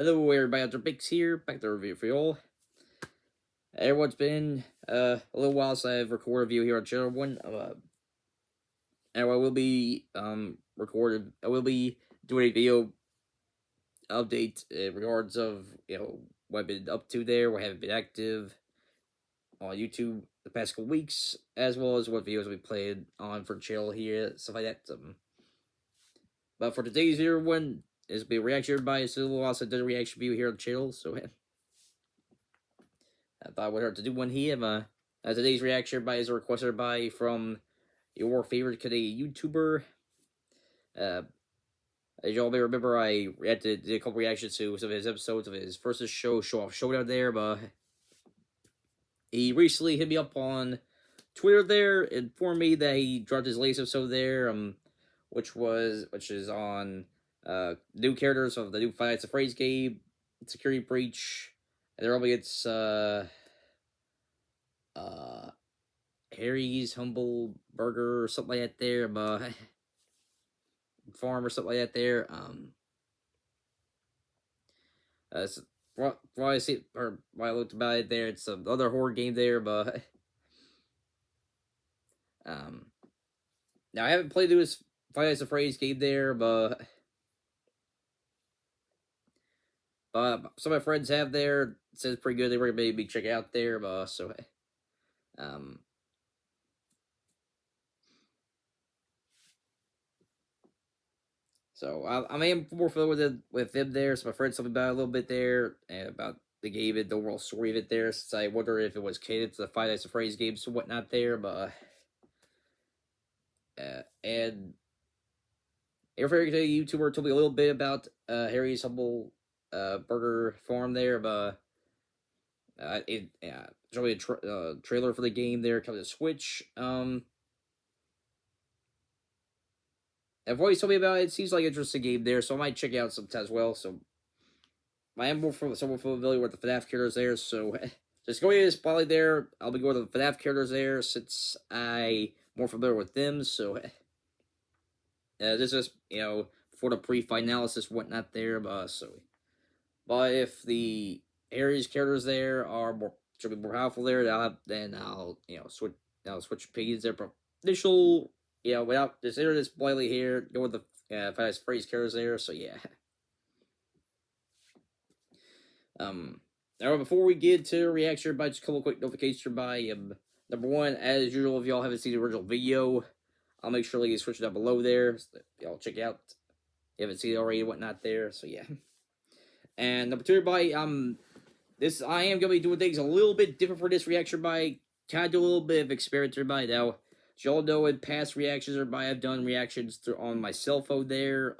Hello everybody, Dr. Bix here, back to review for y'all. Everyone's been a little while since I've recorded a review here on Channel 1. Anyway, I will be doing a video update in regards of, what I've been up to there, what I haven't been active on YouTube the past couple weeks, as well as what videos we played on for channel here, stuff like that. But for today's video one, is be a reaction by a little while since I did a reaction video here on the channel, so I thought I would have to do one here. Today's reaction by is requested by from your favorite Canadian YouTuber. As y'all may remember, I did a couple reactions to some of his episodes of his first show, Showoff Showdown there, but he recently hit me up on Twitter there, informed me that he dropped his latest episode there, which is on new characters of the new Five Nights at Freddy's game, Security Breach, and there probably it's Harry's Humble Burger or something like that there, but farm or something like that there. What I see or what I looked about it there, it's another horror game there, but now I haven't played this Five Nights at Freddy's game there, but some of my friends have there. It says pretty good. They recommended me check it out there, but so So I am more familiar with them there. So my friends told me about it a little bit there, and about the game and the overall story of it there. Since I wonder if it was catered to the Five Nights at Freddy's games and whatnot there, but and every YouTuber told me a little bit about Harry's Humble Burger Farm there, but it showed me a trailer for the game there coming to Switch. Everybody's told me about it. It seems like an interesting game there, so I might check it out sometime as well. So I am more somewhat familiar with the FNAF characters there, so just going to this spotlight there. I'll be going to the FNAF characters there since I'm more familiar with them. So this is for the pre-finalysis whatnot there, but if the Ares characters there are should be more powerful there, then I'll switch pages there. But initial. Without this this blindly here, go with the fast phrase characters there. So yeah. Now before we get to reaction, by just a couple quick notifications by number one, as usual, if y'all haven't seen the original video, I'll make sure you switch it down below there. So y'all check it out. If you haven't seen it already, whatnot there. So yeah. And number two, by I am gonna be doing things a little bit different for this reaction by kind of do a little bit of experiment by now. As y'all know, in past reactions or by I've done reactions on my cell phone there.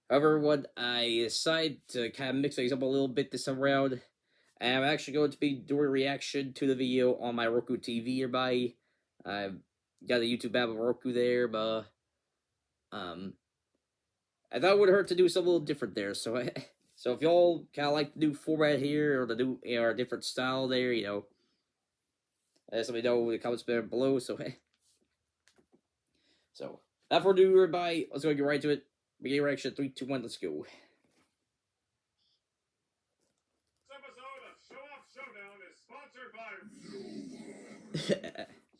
However, what I decided to kind of mix things up a little bit this time around, and I'm actually going to be doing a reaction to the video on my Roku TV nearby. I've got the YouTube app of Roku there, but I thought it would hurt to do something a little different there. So if y'all kind of like the new format here or the new or different style there, let me know in the comments below. So without further ado, everybody, let's go get right to it. Begin reaction. 3, 2, 1. Let's go. This episode of Showoff Showdown is sponsored by.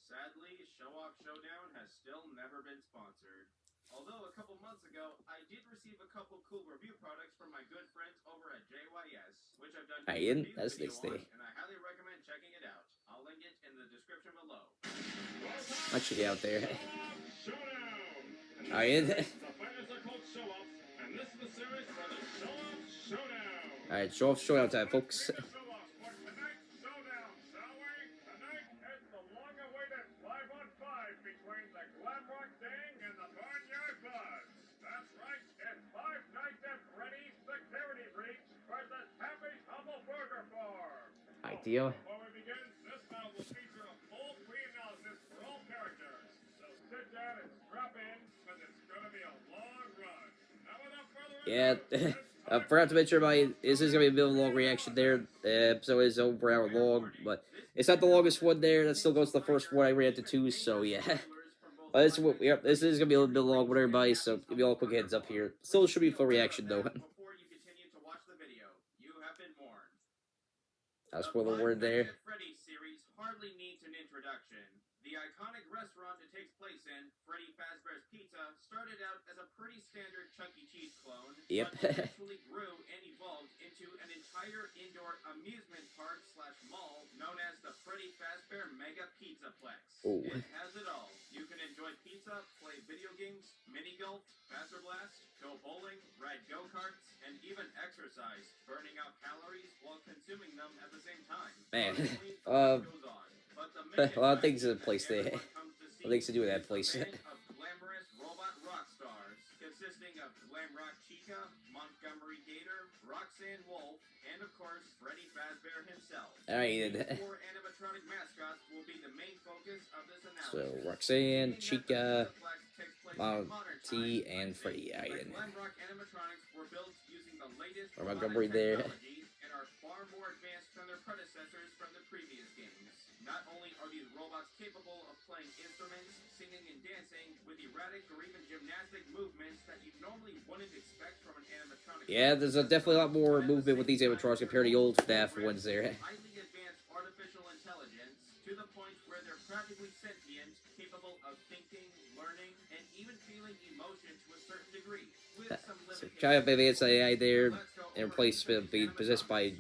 Sadly, Showoff Showdown has still never been sponsored. Although a couple months ago, I did receive a couple cool review products from my good friends over at JYS, which I've done a review video on, and I highly recommend checking it out. I'll link it in the description below. I'll check it out there. Showdown! Alright. The fighters are called Showoffs, and this is the series for the Showoff Showdown. Alright, Showoff Showdown time, folks. Idea. Before we begin, this battle will feature a full pre-analysis for all characters. So sit down and strap in, because it's going to be a long run. Now without further ado, I forgot to mention, everybody, this is going to be a bit of a long reaction there. The episode is over an hour long, but it's not the longest one there. That still goes to the first one I reacted to, so yeah. Well, this is gonna be a little bit long with everybody, so give you all a quick heads up here. Still should be full reaction though. Before you continue to watch the video, you have been warned. I'll spoil the word there. The Freddy series hardly needs an introduction. The iconic restaurant it takes place in, Freddy Fazbear's Pizza, started out as a pretty standard Chuck E. Cheese clone, Yep. but eventually grew and evolved into an entire indoor amusement park / mall known as the Freddy Fazbear Mega Pizzaplex. Ooh. It has it all. You can enjoy pizza, play video games, mini golf, faster blast, go bowling, ride go-karts, and even exercise, burning out calories while consuming them at the same time. Man, Goes on. a lot of things in place there. A lot of things to do with that place. Glamorous robot rock stars, consisting of Glam Rock Chica, Montgomery Gator, Roxanne Wolf, and of course, Freddy Fazbear himself. Alright, These 4 animatronic mascots will be the main focus of this analysis. so Roxanne, Chica, Monty, and Freddy. Alright, Glam Rock animatronics were built using the latest or Montgomery there. technology and are far more advanced than their predecessors from the previous games. Not only are these robots capable of playing instruments, singing and dancing with erratic or even gymnastic movements that you normally wouldn't expect from an animatronic. Yeah, there's definitely a lot more movement with these animatronics compared to the old FNAF ones there. Highly advanced artificial intelligence to the point where they're practically sentient, capable of thinking, learning, and even feeling emotion to a certain degree. With some So limitations. kind of advanced AI there, and replaced being possessed by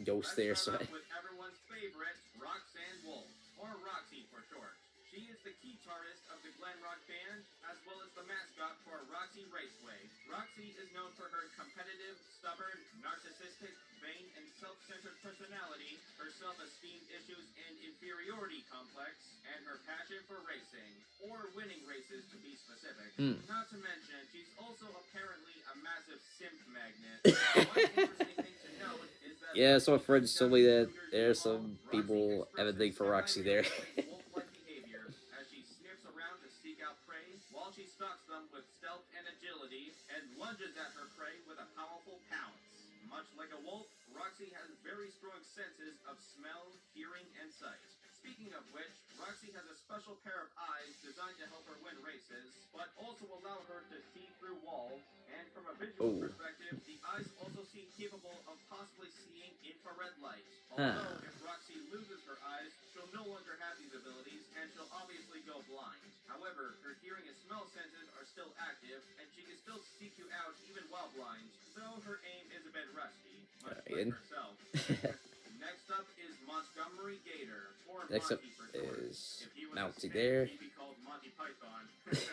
ghosts there, so... With everyone's favorite, Roxanne Wolf, or Roxy for short. She is the guitarist of the glam rock band, as well as the mascot for Roxy Raceway. Roxy is known for her competitive, stubborn, narcissistic, vain, and self-centered personality, her self-esteem issues and inferiority complex, and her passion for racing, or winning races to be specific. Not to mention, she's also apparently a massive simp magnet. One interesting thing to note is that Yeah, some friends told me that there's some people have a thing for Roxy there. wolf-like behavior as she sniffs around to seek out prey while she stalks them with stealth and agility and lunges at her prey with a powerful pounce. Much like a wolf, Roxy has very strong senses of smell, hearing, and sight. Speaking of which, Roxy has a special pair of eyes designed to help her win races, but also allow her to see through walls, and from a visual perspective, the eyes also seem capable of possibly seeing infrared light. Although, if Roxy loses her eyes, she'll no longer have these abilities, and she'll obviously go blind. However, her hearing and smell senses are still active, and she can still seek you out even while blind, though her aim is a bit rusty, much like herself. Next up is Montgomery Gator, or Next up Monty for short. is If he was a Mounty snake, there. he'd be called Monty Python.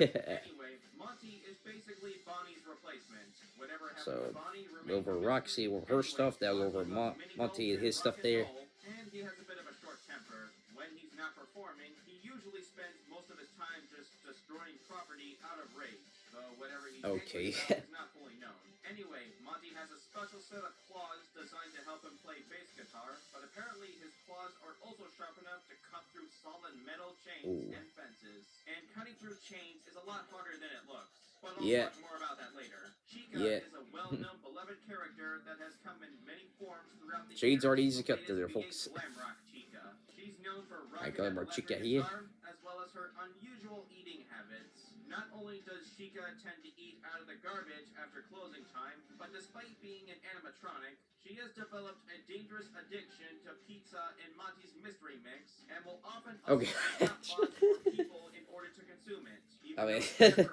Anyway, Monty is basically Bonnie's replacement. Whatever happens So, to Bonnie go over Roxy with her stuff, they'll go over Monty and his stuff there. And he has a bit of a short temper. When he's not performing, he usually spends most of his time just destroying property out of rage. Though whatever he's Okay. angry about is not fully known. Anyway, Monty has a special set of claws designed to help him play bass guitar, but apparently his claws are also sharp enough to cut through solid metal chains and fences. And cutting through chains is a lot harder than it looks. But I'll talk more about that later. Chica is a well-known, beloved character that has come in many forms throughout the Shades years. aren't easy to cut through there, folks. Glam Rock Chica. She's known for Alright, rocking Glam Rock an Chica electric here. guitar, as well as her unusual eating habits. Not only does Chica tend to eat out of the garbage after closing time, but despite being an animatronic, she has developed a dangerous addiction to pizza and Monty's mystery mix, and will often also eat for people in order to consume it. I mean,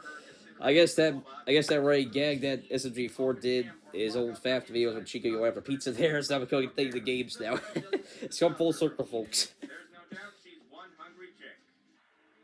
I guess that right gag that SMG4 did is old FNAF videos when Chica go after pizza there, so I'm going to think the games now. It's come full circle, folks. There's no doubt she's one hungry chick.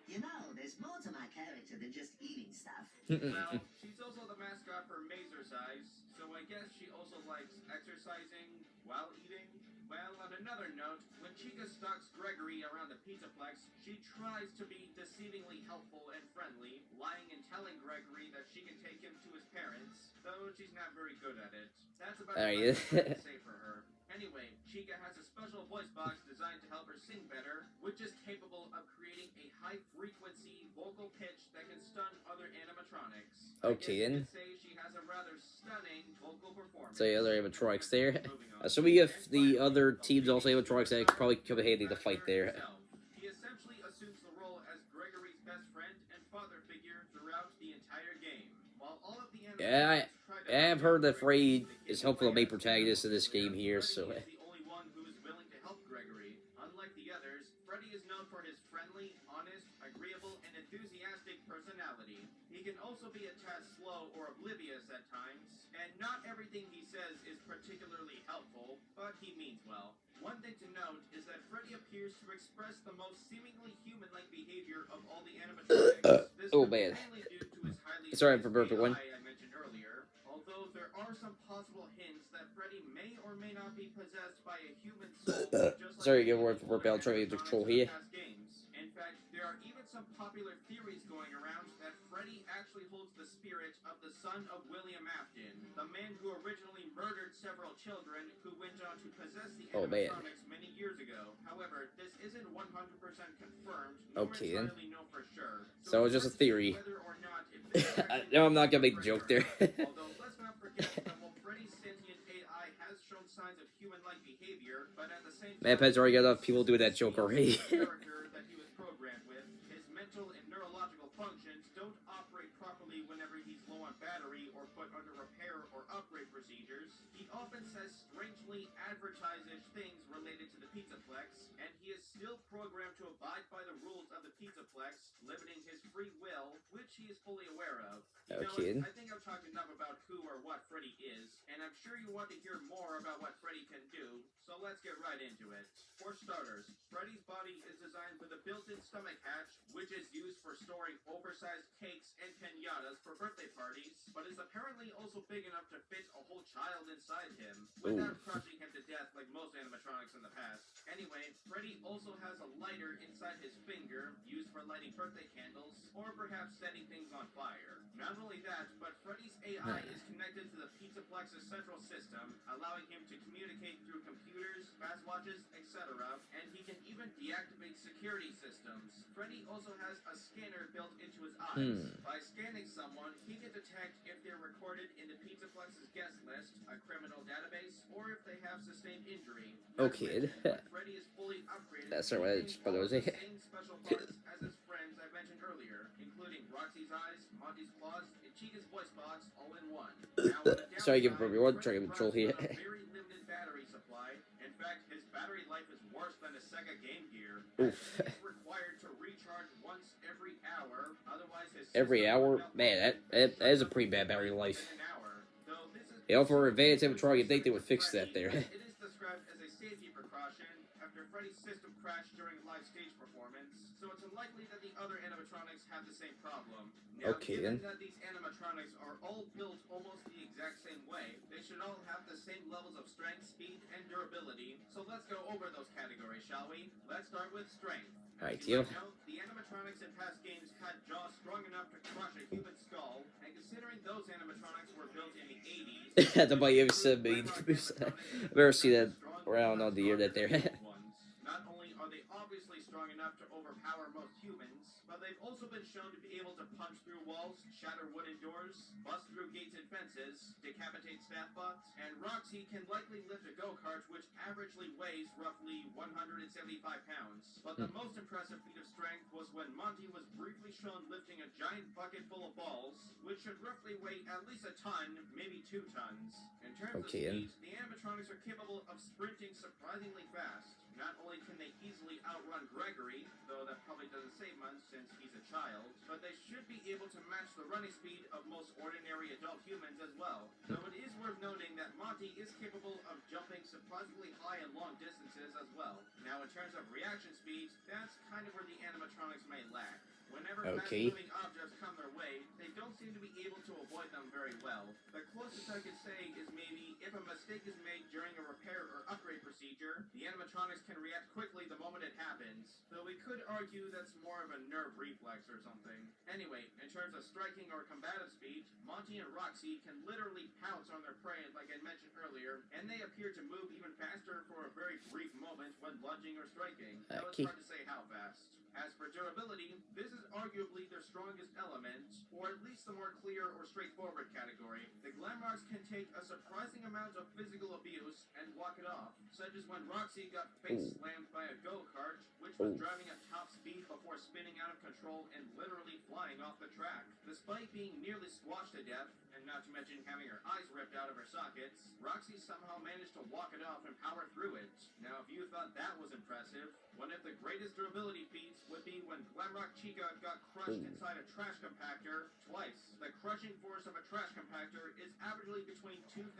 You know, there's more to my character than just eating stuff. Well, she's also the mascot for Mazercise, so I guess she also likes exercising while eating. Well, on another note, when Chica stalks Gregory around the Pizzaplex, she tries to be deceivingly helpful and friendly, lying and telling Gregory that she can take him to his parents, though she's not very good at it. That's about all I can say for her. Anyway, Chica has a special voice box designed to help her sing better, which is capable of creating a high-frequency vocal pitch that can stun other animatronics. Okay, then. Say she has a rather stunning vocal performance. So the other animatronics there. So we have the other teams also animatronics that could probably come in handy to fight there. He essentially assumes the role as Gregory's best friend and father all of the Yeah, I've heard that Freddy is helpful to main protagonist in this game here, so... Freddy is the only one who is willing to help Gregory. Unlike the others, Freddy is known for his friendly, honest, agreeable, and enthusiastic personality. He can also be a tad slow or oblivious at times, and not everything he says is particularly helpful, but he means well. One thing to note is that Freddy appears to express the most seemingly human-like behavior of all the animatronics. This Oh, could be man. mainly due to his highly Sorry for advanced burping one. AI I mentioned earlier, although there are some possible hints that Freddy may or may not be possessed by a human soul, just like Sorry, the give word for burping. I'll try to animatronics control in the here. past games. In fact, there are even some popular theories going around that Freddy actually holds the spirit of the son of William Afton, the man who originally murdered several children who went on to possess the Oh, man. animatronics many years ago. However, this isn't 100% confirmed, nor Okay, then. entirely known for sure. So it's just a let's see theory. whether or not if this is actually No, I'm not gonna make the joke there. Although, let's not forget that while Freddy's sentient AI has shown signs of human-like behavior, but at the same time, Manpad's already got enough people doing that joke already. character that he was programmed with, his mental and neurological functions don't operate properly whenever he's low on battery or put under repair or upgrade procedures. He often says strangely advertise-ish things related to the Pizzaplex, and he is still programmed to abide by the rules of the Pizzaplex, limiting his free will, which he is fully aware of. You know, Okay. I think I've talked enough about who or what Freddy is, and I'm sure you want to hear more about what Freddy can do, so let's get right into it. For starters, Freddy's body is designed with a built-in stomach hatch, which is used for storing oversized cakes and piñatas for birthday parties, but is apparently also big enough to fit a whole child inside him, without crushing him to death like most animatronics in the past. Anyway, Freddy also has a lighter inside his finger, used for lighting birthday candles, or perhaps setting things on fire. Not only that, but Freddy's AI is connected to the Pizzaplex's central system, allowing him to communicate through computers, fast watches, etc., and he can even deactivate security systems. Freddy also has a scanner built into his eyes. By scanning someone, he can detect if they're recorded in the Pizzaplex's guest list, a criminal database, or if they have sustained injury. Okay. Freddy is fully upgraded. That's all right, He but it was contains it. all of the same special parts as his friends I mentioned earlier, including Roxy's eyes, Monty's claws, and Chica's voice box, all in one. Now, on the Sorry, give downside, everyone. Try Freddy to control runs here. on a very limited battery supply. In fact, his battery life is worse than a Sega Game Gear. Oof. He's required to recharge once every hour. Otherwise, his Every system hour? will Man, malfunction that is a pretty bad battery life. within an hour. Though this is You know, for advanced animatronic, you'd think they would fix that there. It is described as a safety precaution after Freddy's system crashed during a live stage performance, so it's unlikely that the other animatronics have the same problem. Now, Okay, given then. that these animatronics are all built almost the exact same way, they should all have the same levels of strength, speed, and durability. So let's go over those categories, shall we? Let's start with strength. Alright, As you deal. might know, the animatronics in past games had jaws strong enough to crush a human skull, and considering those animatronics were built in the 80s, The body of me. I've never seen that around on the internet there. Not only are they obviously strong enough to overpower most humans, but they've also been shown to be able to punch through walls, shatter wooden doors, bust through gates and fences, decapitate staff bots, and Roxy can likely lift a go-kart which averagely weighs roughly 175 pounds. But the most impressive feat of strength was when Monty was briefly shown lifting a giant bucket full of balls, which should roughly weigh at least a ton, maybe 2 tons. In terms Okay, of speed, the animatronics are capable of sprinting surprisingly fast. Not only can they easily outrun Gregory, though that probably doesn't say much since he's a child, but they should be able to match the running speed of most ordinary adult humans as well. Though it is worth noting that Monty is capable of jumping surprisingly high and long distances as well. Now, in terms of reaction speed, that's kind of where the animatronics may lack. Whenever fast-moving objects come their way, they don't seem to be able to avoid them very well. The closest I could say is maybe if a mistake is made during a repair or upgrade procedure, the animatronics can react quickly the moment it happens, though we could argue that's more of a nerve reflex or something. Anyway, in terms of striking or combative speed, Monty and Roxy can literally pounce on their prey like I mentioned earlier, and they appear to move even faster for a very brief moment when lunging or striking, though it's hard to say how fast. As for durability, this is arguably their strongest element, or at least the more clear or straightforward category. The Glamrocks can take a surprising amount of physical abuse and walk it off, such as when Roxy got face slammed by a go-kart, which was driving at top speed before spinning out of control and literally flying off the track. Despite being nearly squashed to death, and not to mention having her eyes ripped out of her sockets, Roxy somehow managed to walk it off and power through it. Now, if you thought that was impressive, one of the greatest durability feats would be when Glamrock Chica got crushed inside a trash compactor twice. The crushing force of a trash compactor is averagely between 2,000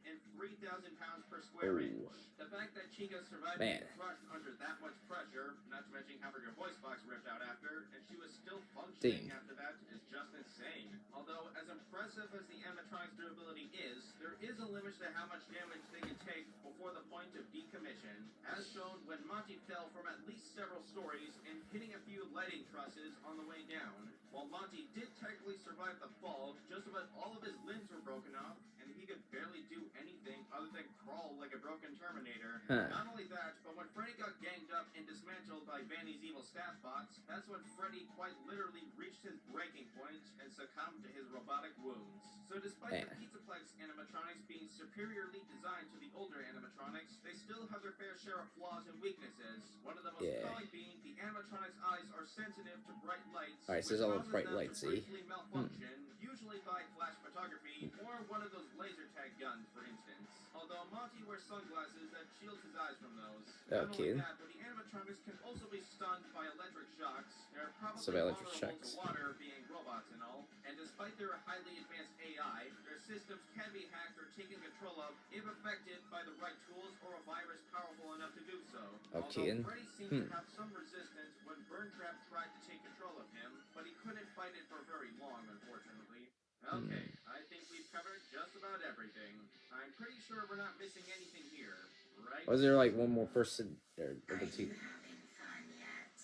and 3,000 pounds per square inch. The fact that Chica survived being crushed under that much pressure, not to mention having her voice box ripped out after, and she was still functioning after that, is just insane. Although, as impressive as the animatronic's durability is, there is a limit to how much damage they can take before the point of decommission, as shown when Monty fell from at least several stories and hitting a few lighting trusses on the way down. While Monty did technically survive the fall, just about all of his limbs were broken off, and he could barely do anything other than crawl like a broken Terminator. Not only that, but when Freddy got ganged up and dismantled by Vanny's evil staff bots, that's when Freddy quite literally reached his breaking point and succumbed to his robotic wounds. So despite the Pizzaplex animatronics being superiorly designed to the older animatronics, they still have their fair share of flaws and weaknesses. One of the most common being the animatronics' eyes are sensitive to bright lights, Alright, so there's all the bright lights, see? briefly malfunction, usually by flash photography or one of those laser tag guns, for instance. Although Monty wears sunglasses that shields his eyes from those. Not only that, but the animatronics can also be stunned by electric shocks. They're probably vulnerable to water, being robots and all. And despite their highly advanced AI, their systems can be hacked or taken control of if affected by the right tools or a virus powerful enough to do so. Although Freddy seemed to have some resistance when Burntrap tried to take control of him, but he couldn't fight it for very long, unfortunately. Okay, I think we've covered just about everything. I'm pretty sure we're not missing anything here, right? Was there like one more person there? Are you having fun yet?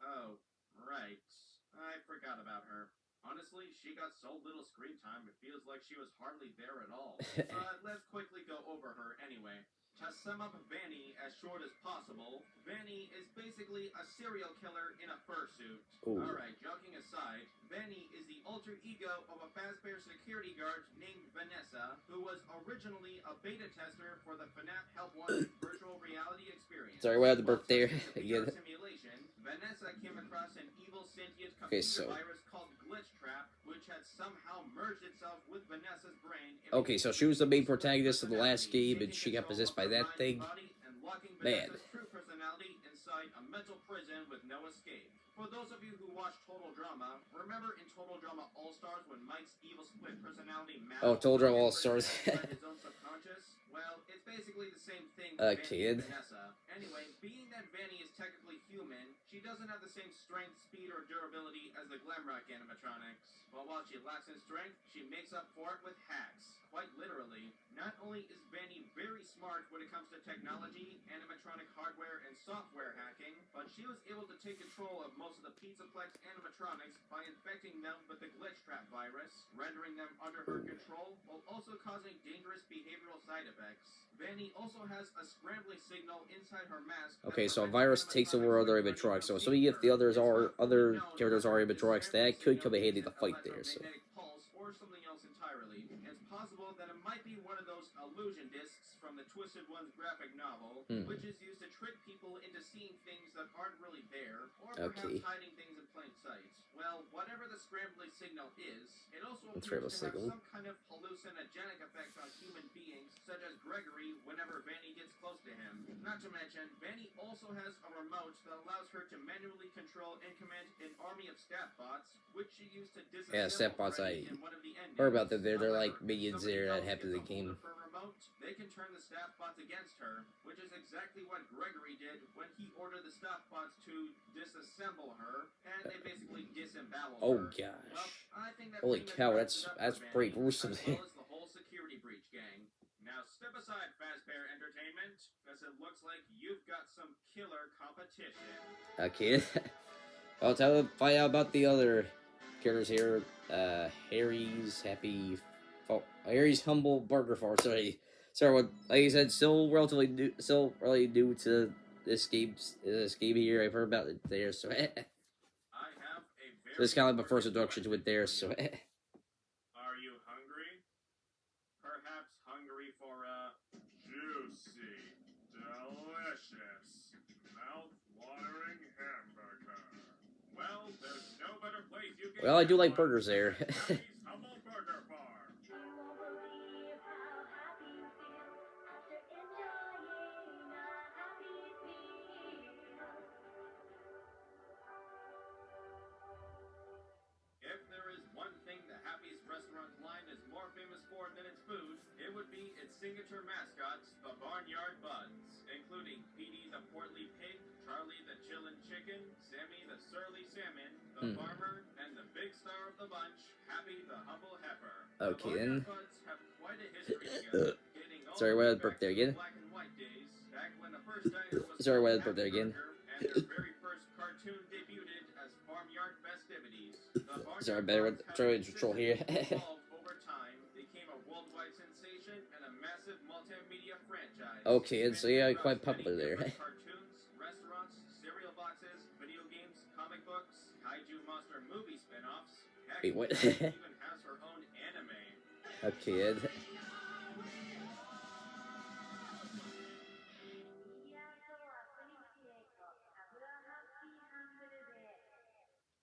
Oh, right. I forgot about her. Honestly, she got so little screen time, it feels like she was hardly there at all. But let's quickly go over her anyway. To sum up Vanny as short as possible, Vanny is basically a serial killer in a fursuit. Alright, joking aside, Vanny is the alter ego of a Fazbear security guard named Vanessa, who was originally a beta tester for the FNAF Help Wanted virtual reality experience. Sorry, we had the birthday again. Simulation, Vanessa came across an evil sentient computer virus called Glitch Trap, which had somehow merged itself with Vanessa's brain. Okay, so she was the main protagonist of the last game, and she got possessed by that thing. Man. True personality inside a mental prison with no escape. For those of you who watch Total Drama, remember in Total Drama All-Stars when Mike's evil split personality Total Drama All-Stars. his own subconscious? Well, it's basically the same thing A with kid. Vanessa. Anyway, being that Vanny is technically human, she doesn't have the same strength, speed, or durability as the Glamrock animatronics. But while she lacks in strength, she makes up for it with hacks. Quite literally. Not only is Vanny very smart when it comes to technology, animatronic hardware, and software hacking, but she was able to take control of most of the Pizzaplex animatronics by infecting them with the Glitch Trap virus, rendering them under her control, while also causing dangerous behavioral side effects. Vanny also has a scrambling signal inside her mask. Okay, so a virus takes over other animatronics. So assuming if the other characters are animatronics, that could come in handy to fight there. So. Pulse or something else entirely. It's possible that it might be one of those illusion discs from the Twisted Ones graphic novel, which is used to trick people into seeing things that aren't really there, or perhaps hiding things in plain sight. Well, whatever the scrambling signal is, it also appears to have some kind of hallucinogenic effect on human beings, such as Gregory whenever Vanny gets close to him. Not to mention, Vanny also has a remote that allows her to manually control and command an army of stat bots, which she used to disassemble stat bots, I in one of the endings. heard about them there. They're like minions there that happen in the game. They can turn the staff bots against her, which is exactly what Gregory did when he ordered the staff bots to disassemble her, and they basically disemboweled her. Oh gosh! Well, I think that holy cow, that's pretty gruesome. As well as the whole security breach gang. Now step aside, Fazbear Entertainment, because it looks like you've got some killer competition. Okay. I'll find out about the other characters here. Harry's Humble Burger Farm. Sorry, like I said, still relatively new to this game here. I've heard about it there, so I have a so it's kind of like my first introduction to it there. So Are you hungry? Perhaps hungry for a juicy, delicious Well, I do like burgers there. Happy's Humble Burger Farm. If there is one thing the Happy's restaurant line is more famous for than its food, it would be its signature mascots, the Barnyard Buds, including Petey the Portly Pig, Charlie the Chillin' Chicken, Sammy the Surly Salmon, the Farmer, and the big star of the bunch, Happy the Humble Heifer. Okay, the then. Barnyard Buds have quite a history together, dating all Sorry, the why way did I burp back there to again? the black and white days, back when the first diner was Sorry, why called did I burp there Happy again? Burger, and their very first cartoon debuted as Farmyard Festivities. Sorry, better try to control here. Over time, became a worldwide sensation and a massive multimedia franchise. Okay, and so yeah, quite popular there. Cartoons, restaurants, cereal boxes, video games, comic books, kaiju monster movie spin-offs. Heck, Wait, what? it even has her own anime. Okay, Ed.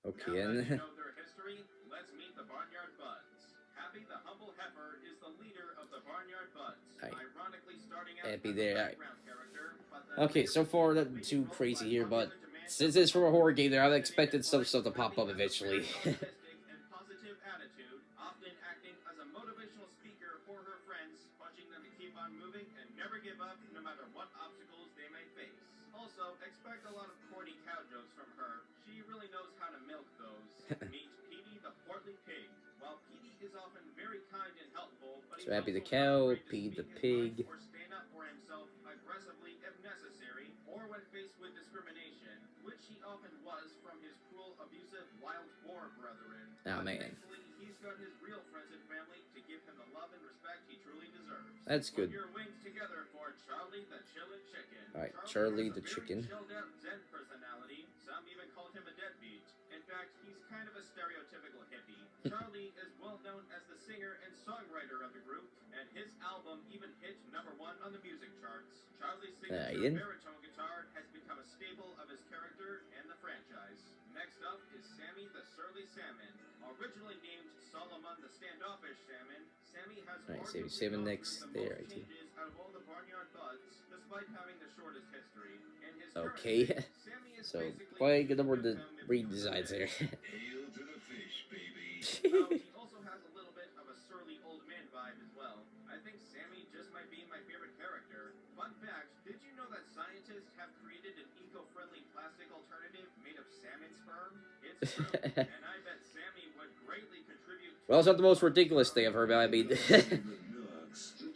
Okay, Now and that you know their history, let's meet the Barnyard Buds. Happy the Humble Heifer is the leader of the Barnyard Buds. Alright. Ironically starting out Happy as there, a alright. background character, but the okay, so far nothing too crazy here, but since it's from a horror game there, I've expected some stuff to pop up eventually. and positive attitude, often acting as a motivational speaker for her friends, pushing them to keep on moving and never give up no matter what obstacles they may face. Also, expect a lot of corny cow jokes from her. She really knows how to milk those. Meet Petey the Portly Pig. While Petey is often very kind and helpful, but So Happy the cow, Petey the pig. or stand up for himself aggressively if necessary, or when faced with discrimination, which he often was from his cruel, abusive, wild boar brethren. Oh, But man. thankfully, he's got his real friends and family to give him the love and respect he truly deserves. That's good. Put your wings together for Charlie the Chillin' Chicken. Alright, Charlie has a the very chicken. chilled out Zen personality. Some even called him a deadbeat. In fact, he's kind of a stereotypical hippie. Charlie is well known as the singer and songwriter of the group, and his album even hit #1 on the music charts. Charlie's signature Ian? baritone guitar has become a staple of his character and the franchise. Next up is Sammy the Surly Salmon. Originally named Solomon the Standoffish Salmon, Sammy has Alright, so arguably Salmon gone next through the there, most I think. changes out of all the Barnyard Buds, despite having the shortest history. In his Okay. current state, Sammy is So basically quite a good number of the victim if redesigns there. Hail to the fish, baby. Well, he also has a little bit of a surly old man vibe as well. I think Sammy just might be my favorite character. Fun fact, did you know that scientists have created an eco-friendly plastic alternative made of salmon sperm? It's true, and I bet Sammy would greatly contribute to Well, it's not the most ridiculous thing I've heard about. I mean,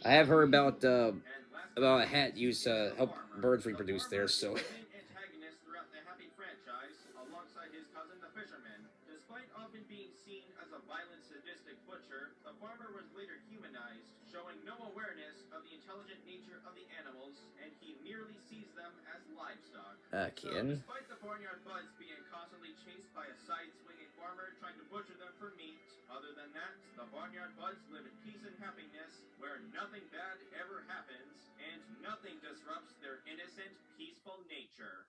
I have heard about a hat used to help birds reproduce there, so. Antagonist throughout the Happy franchise, alongside his cousin the Fisherman. Despite often being seen as a violent, sadistic butcher, the Farmer was later humanized, showing no awareness of the intelligent nature of the animals, and he merely sees them as livestock. So, Ken. despite the Barnyard Buds being constantly chased by a side-swinging farmer trying to butcher them for meat, other than that, the Barnyard Buds live in peace and happiness, where nothing bad ever happens, and nothing disrupts their innocent, peaceful nature.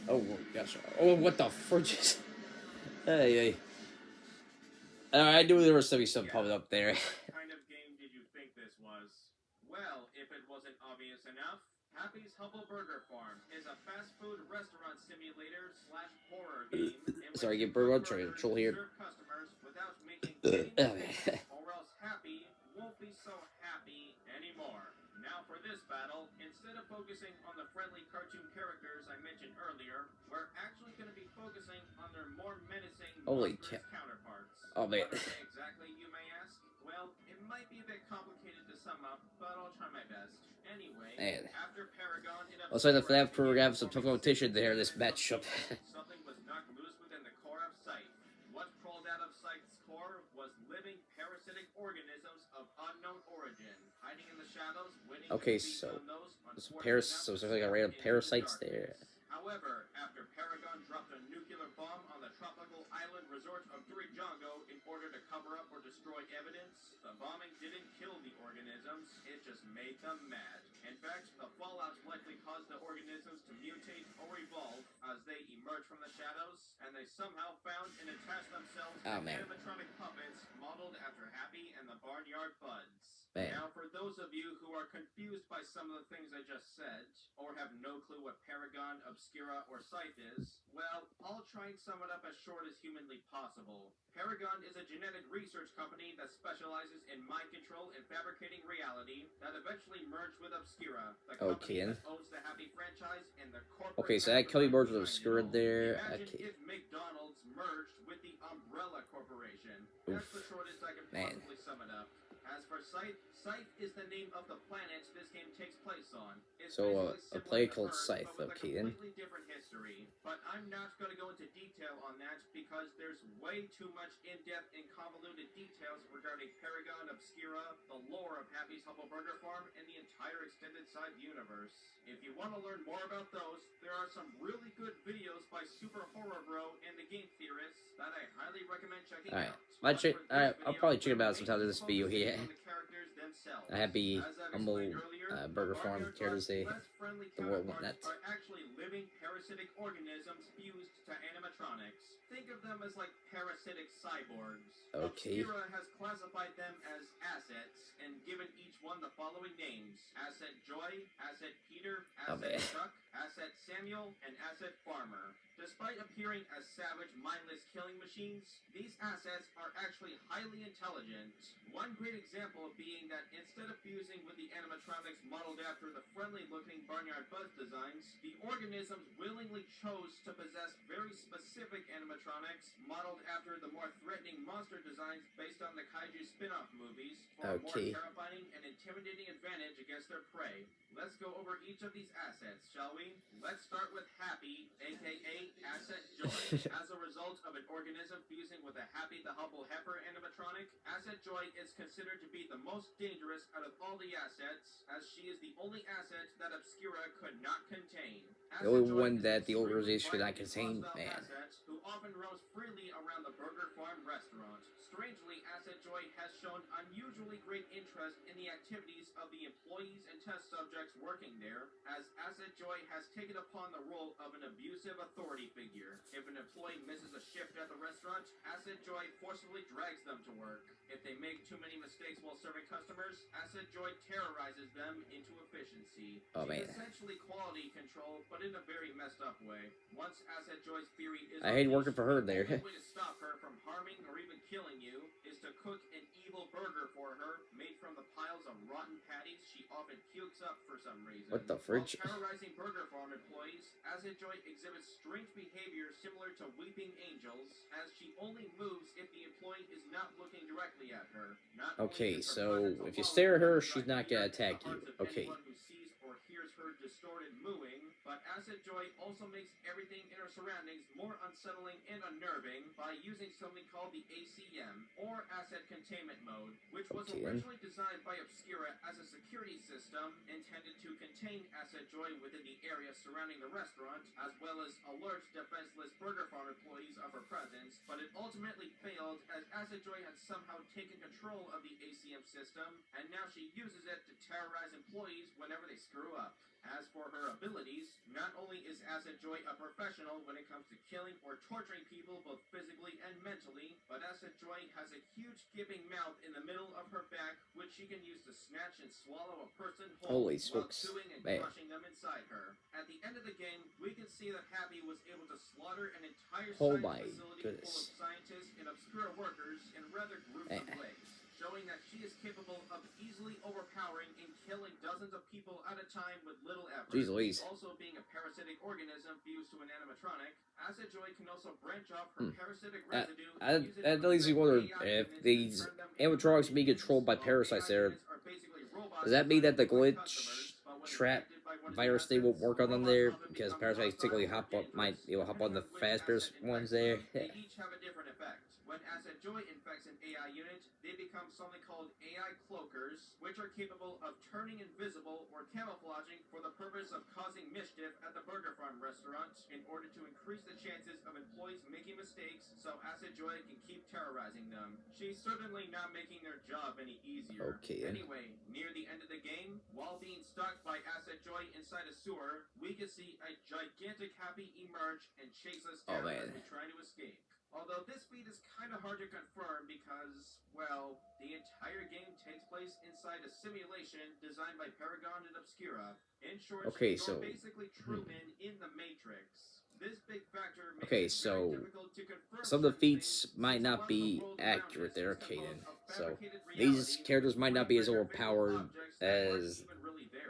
Oh gosh! Oh, what the fridges? Hey, hey. I knew there was something popping up there. What kind of game did you think this was? Well, if it wasn't obvious enough, Happy's Humble Burger Farm is a fast food restaurant simulator / horror game. Sorry, get burger on try to control here. Serve customers without making any Oh, mistakes, or else Happy won't be so happy anymore. Now for this battle, instead of focusing on the friendly cartoon characters I mentioned earlier, we're actually going to be focusing on their more menacing Holy monstrous cow. counterparts. Oh, man. What are they exactly, you may ask? Well, it might be a bit complicated to sum up, but I'll try my best. Anyway, Man. after Paragon hit up Looks like the FNAF crew are gonna have some tough competition there in this matchup. something was knocked loose within the core of Sight. What crawled out of Sight's core was living parasitic organisms of unknown origin, hiding in the shadows, waiting Okay, to feast so on those some unfortunate so it's enough like a to random step into the parasites darkness. there. However, after Paragon dropped a nuclear bomb on the tropical island resort of Durijongo in order to cover up or destroy evidence, the bombing didn't kill the organisms, it just made them mad. In fact, the fallout likely caused the organisms to mutate or evolve, as they emerge from the shadows, and they somehow found and attached themselves to animatronic puppets modeled after Happy and the Barnyard Buds. Now, for those of you who are confused by some of the things I just said, or have no clue what Paragon, Obscura, or Scythe is, well, I'll try and sum it up as short as humanly possible. Paragon is a genetic research company that specializes in mind control and fabricating reality that eventually merged with Obscura, the company that owns the Happy franchise and the corporate... Okay, so that Kelly merged with Obscura there. Imagine if McDonald's merged with the Umbrella Corporation. That's the shortest I can possibly sum it up. As for Scythe, Scythe is the name of the planet this game takes place on. It's so a player called Earth, Scythe, but with okay a then. completely different history. But I'm not going to go into detail on that because there's way too much in-depth and convoluted details regarding Paragon, Obscura, the lore of Happy's Humble Burger Farm, and the entire extended side universe. If you want to learn more about those, there are some really good videos by Super Horror Bro and the Game Theorists that I highly recommend checking out. I'll probably check about sometimes in this video here. A Happy Humble Burger Farm characters, the world whatnot. Are actually living parasitic organisms fused to animatronics. Think of them as like parasitic cyborgs. Okay. Obscura has classified them as assets and given each one the following names: Asset Joy, Asset Peter, Asset Chuck, Asset Samuel, and Asset Farmer. Despite appearing as savage, mindless killing machines, these assets are actually highly intelligent. One great example being that instead of fusing with the animatronics modeled after the friendly-looking Barnyard Buzz designs, the organisms willingly chose to possess very specific animatronics modeled after the more threatening monster designs based on the kaiju spin-off movies for a more terrifying and intimidating advantage against their prey. Let's go over each of these assets, shall we? Let's start with Happy, aka Asset Joy. As a result of an organism fusing with a Happy the Humble Heifer animatronic, Asset Joy is considered to be the most dangerous out of all the assets, as she is the only asset that Obscura could not contain. The only one that the organization could not contain, man. Asset, who often roams freely around the Burger Farm restaurant. Strangely, Asset Joy has shown unusually great interest in the activities of the employees and test subjects working there, as Asset Joy has taken upon the role of an abusive authority figure. If an employee misses a shift at the restaurant, Asset Joy forcibly drags them to work. If they make too many mistakes while serving customers, Asset Joy terrorizes them into efficiency. She's essentially quality control, but in a very messed up way. Once Asset Joy's theory is I hate working for her there. The only way to stop her from harming or even killing you is to cook an evil burger for her, made from the piles of rotten patties she often pukes up for some reason. What the fridge? While terrorizing Burger Farm employees, Asset Joy exhibits strange behavior similar to weeping angels, as she only moves if the employee is not looking directly at her. Okay, so if you stare at her, she's not gonna attack you. Okay. Who sees or hears her distorted mooing, but Asset Joy also makes everything in her surroundings more unsettling and unnerving by using something called the ACM, or Asset Containment Mode, which was originally designed by Obscura as a security system intended to contain Asset Joy within the area surrounding the restaurant, as well as alert defenseless Burger Farm employees of her presence, but it ultimately failed as Asset Joy had somehow taken control of the ACM system, and now she uses it to terrorize employees whenever they screw up. As for her abilities, not only is Asset Joy a professional when it comes to killing or torturing people both physically and mentally, but Asset Joy has a huge gaping mouth in the middle of her back, which she can use to snatch and swallow a person whole while chewing and crushing them inside her. At the end of the game, we can see that Happy was able to slaughter an entire science facility full of scientists and Obscura workers in rather gruesome ways, showing that she is capable of easily overpowering and killing dozens of people at a time with little effort. Jeez Louise. Also being a parasitic organism fused to an animatronic, Asset Joy can also branch off her parasitic residue. That leads me to wonder if these animatronics being controlled by parasites there, does that mean that the glitch trap virus thing won't work on them there? Because parasites typically might hop on the fastest ones there. They each have a different effect. When Asset Joy infects an AI unit, they become something called AI cloakers, which are capable of turning invisible or camouflaging for the purpose of causing mischief at the Burger Farm restaurant in order to increase the chances of employees making mistakes so Asset Joy can keep terrorizing them. She's certainly not making their job any easier. Okay. Anyway, near the end of the game, while being stalked by Asset Joy inside a sewer, we can see a gigantic Happy emerge and chase us down as we try to escape. Although this feat is kind of hard to confirm because, well, the entire game takes place inside a simulation designed by Paragon and Obscura. In short, you're basically Truman in the Matrix. This big factor makes it very difficult to confirm some of the feats might not be accurate there, Kaden. So these characters might not be as overpowered as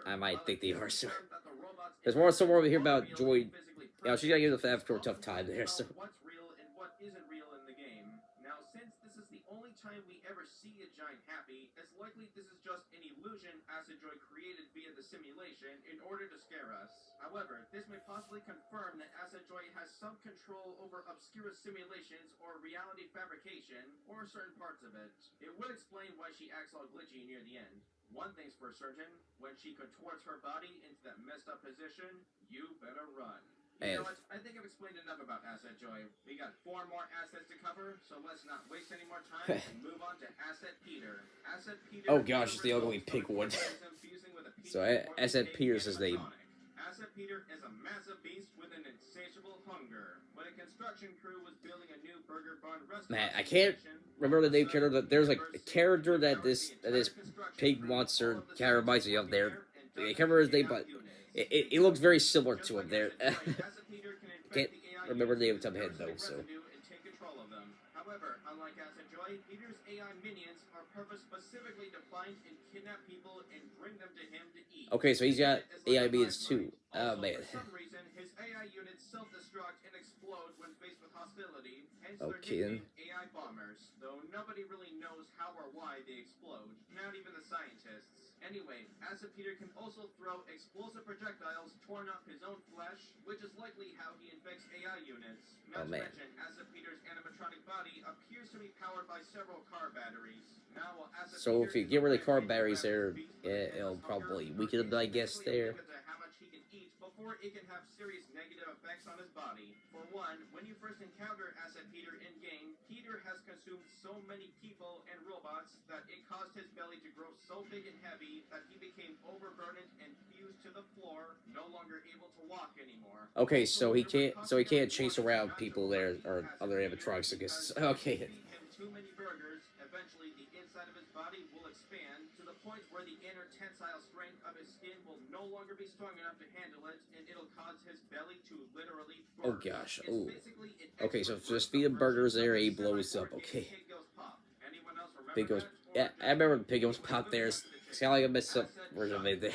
I might think they are. So there's more somewhere over here about Joy. Yeah, she's gotta give the FNAF crew a tough time there. So what's real and what isn't real in the game. Now, since this is the only time we ever see a giant Happy, it's likely this is just an illusion Asset Joy created via the simulation in order to scare us. However, this may possibly confirm that Asset Joy has some control over Obscura simulations or reality fabrication, or certain parts of it. It would explain why she acts all glitchy near the end. One thing's for certain, when she contorts her body into that messed up position, you better run. You know what? I think I've explained enough about Asset Joy. We got 4 more assets to cover, so let's not waste any more time and move on to Asset Peter. Asset Peter. Oh gosh, it's the ugly pig one. So Asset Peter's his name. Asset Peter is a massive beast with an insatiable hunger. When a construction crew was building a new Burger Barn restaurant, Man, I can't remember the name character. There's like a character that this pig monster kind of reminds me of there. I can't remember his name, but it looks very similar to him there. Can't remember the name of his head though. So. However, unlike Asset Joy, Peter's AI minions are purpose specifically to find and kidnap people and bring them to him to eat. Okay, so he's got AI minions too. Oh man. For some reason, his AI units self-destruct and explode when faced with hostility, hence Okay, they're nicknamed AI bombers, though nobody really knows how or why they explode, not even the scientists. Anyway, Asset Peter can also throw explosive projectiles torn up his own flesh, which is likely how he infects AI units. Not to mention, Asset Peter's animatronic body appears to be powered by several car batteries. Now, while Asset So Peter if you get rid of the car batteries there, it'll probably weaken him, I guess, there. How much he can eat before it can have serious negative effects on his body. For one, when you first encounter Asset Peter in-game, Peter has consumed so many people and robots that it caused his belly to grow so big and heavy that he became overburdened and fused to the floor, no longer able to walk anymore. Okay, so he can't chase around people there or other animatronics, I guess. Okay. Feed him too many burgers, eventually the inside of his body will expand to the point where the inner tensile strength of his skin will no longer be strong enough to handle it, and it'll cause his belly to literally burst. Oh gosh. Oh. Okay, so just feed him burgers there, he blows up. Okay. Pig goes. Yeah, I remember the pig goes pop there. It's kind of like a messed up version of it there.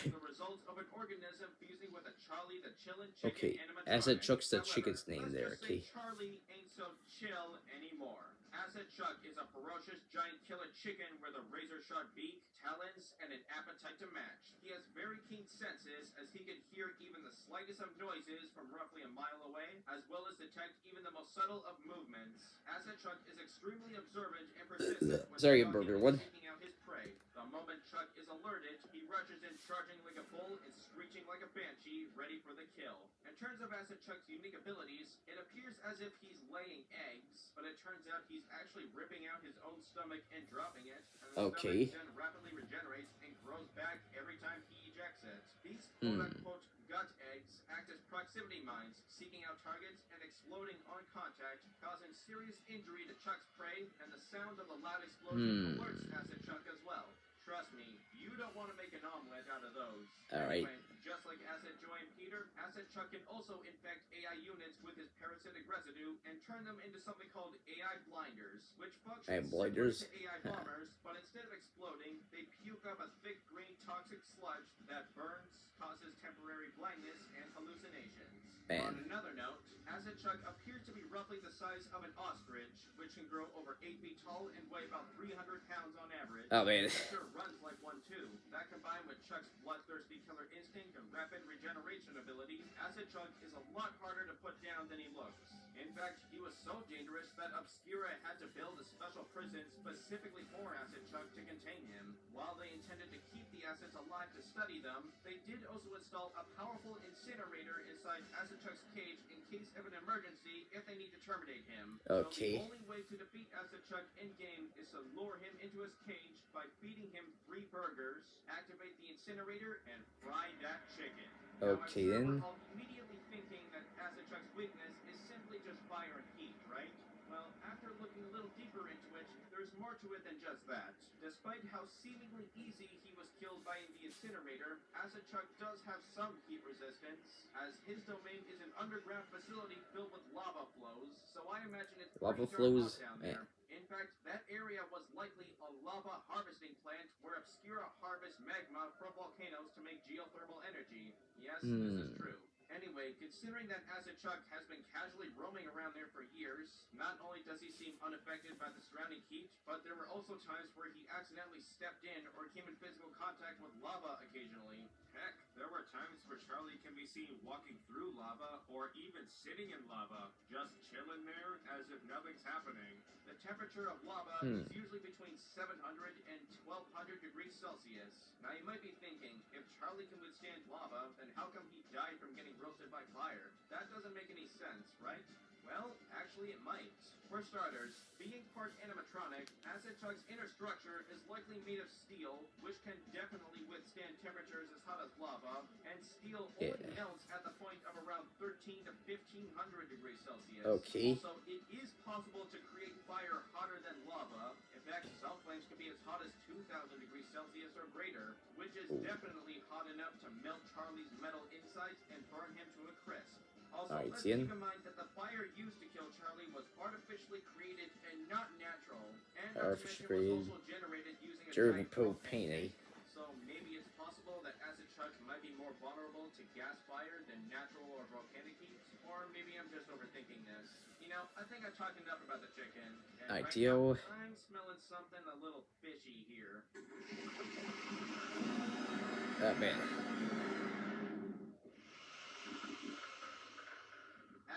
Okay, Asset Chuck's the chicken's name there. Okay. Charlie ain't so chill anymore. Asset Chuck is a ferocious giant killer chicken with a razor-sharp beak, talons, and an appetite to match. He has very keen senses, as he can hear even the slightest of noises from roughly a mile away, as well as detect even the most subtle of movements. Asset Chuck is extremely observant and persistent when seeking out his prey. The moment Chuck is alerted, he rushes in charging like a bull and screeching like a banshee, ready for the kill. In terms of Asset Chuck's unique abilities, it appears as if he's laying eggs, but it turns out he's actually ripping out his own stomach and dropping it, and the stomach then rapidly regenerates and grows back every time he ejects it. These quote-unquote gut eggs act as proximity mines, seeking out targets and exploding on contact, causing serious injury to Chuck's prey, and the sound of the loud explosion alerts Asset Chuck as well. Trust me, you don't want to make an omelet out of those. Alright. Anyway, just like Asset Joy and Peter, Asset Chuck can also infect AI units with his parasitic residue and turn them into something called AI blinders, which function similar to AI bombers, but instead of exploding, they puke up a thick green toxic sludge that burns, causes temporary blindness and hallucinations. On another note, Asset Chuck appears to be roughly the size of an ostrich, which can grow over 8 feet tall and weigh about 300 pounds on average. Oh man. It sure runs like one too. That combined with Chuck's bloodthirsty killer instinct and rapid regeneration ability, Acid Chuck is a lot harder to put down than he looks. In fact, he was so dangerous that Obscura had to build a special prison specifically for Acid Chuck to contain him. While they intended to keep the acids alive to study them, they did also install a powerful incinerator inside Acid Chuck's cage in case of an emergency if they need to terminate him. Okay. So the only way to defeat Acid Chuck in-game is to lure him into his cage by feeding him 3 burgers, activate the incinerator, and fry that chicken. Okay, then. Now, I'm sure we're all immediately thinking that Acid Chuck's weakness is simply just fire and heat, right? Well, after looking a little deeper into it, there's more to it than just that. Despite how seemingly easy he was killed by the incinerator, Acid Chuck does have some heat resistance, as his domain is an underground facility filled with lava flows, so I imagine it's Lava pretty flows, dark out down there. In fact, that area was likely a lava harvesting plant where Obscura harvests magma from volcanoes to make geothermal energy. Yes, this is true. Anyway, considering that Acid Chuck has been casually roaming around there for years, not only does he seem unaffected by the surrounding heat, but there were also times where he accidentally stepped in or came in physical contact with lava occasionally. Heck, there were times where Charlie can be seen walking through lava or even sitting in lava, just chilling there as if nothing's happening. The temperature of lava is usually between 700 and 1200 degrees Celsius. Now you might be thinking, if Charlie can withstand lava, then how come he died from getting roasted by fire? That doesn't make any sense, right? Well, actually it might. For starters, being part animatronic, Acid Chuck's inner structure is likely made of steel, which can definitely withstand temperatures as hot as lava, and steel only melts at the point of around 13 to 1500 degrees Celsius. Okay. Also, it is possible to create fire hotter than lava. In fact, some flames can be as hot as 2000 degrees Celsius or greater, which is definitely hot enough to melt Charlie's metal insides and burn him to a crisp. Also, let's keep in mind that the fire used to kill Charlie was artificially created and not natural, and Artificially was also generated using a German giant propane. tank. So maybe it's possible that Acid Chuck might be more vulnerable to gas fire than natural or volcanic heat, or maybe I'm just overthinking this. You know, I think I've talked enough about the chicken. And Ideal. right now, I'm smelling something a little fishy here. Man.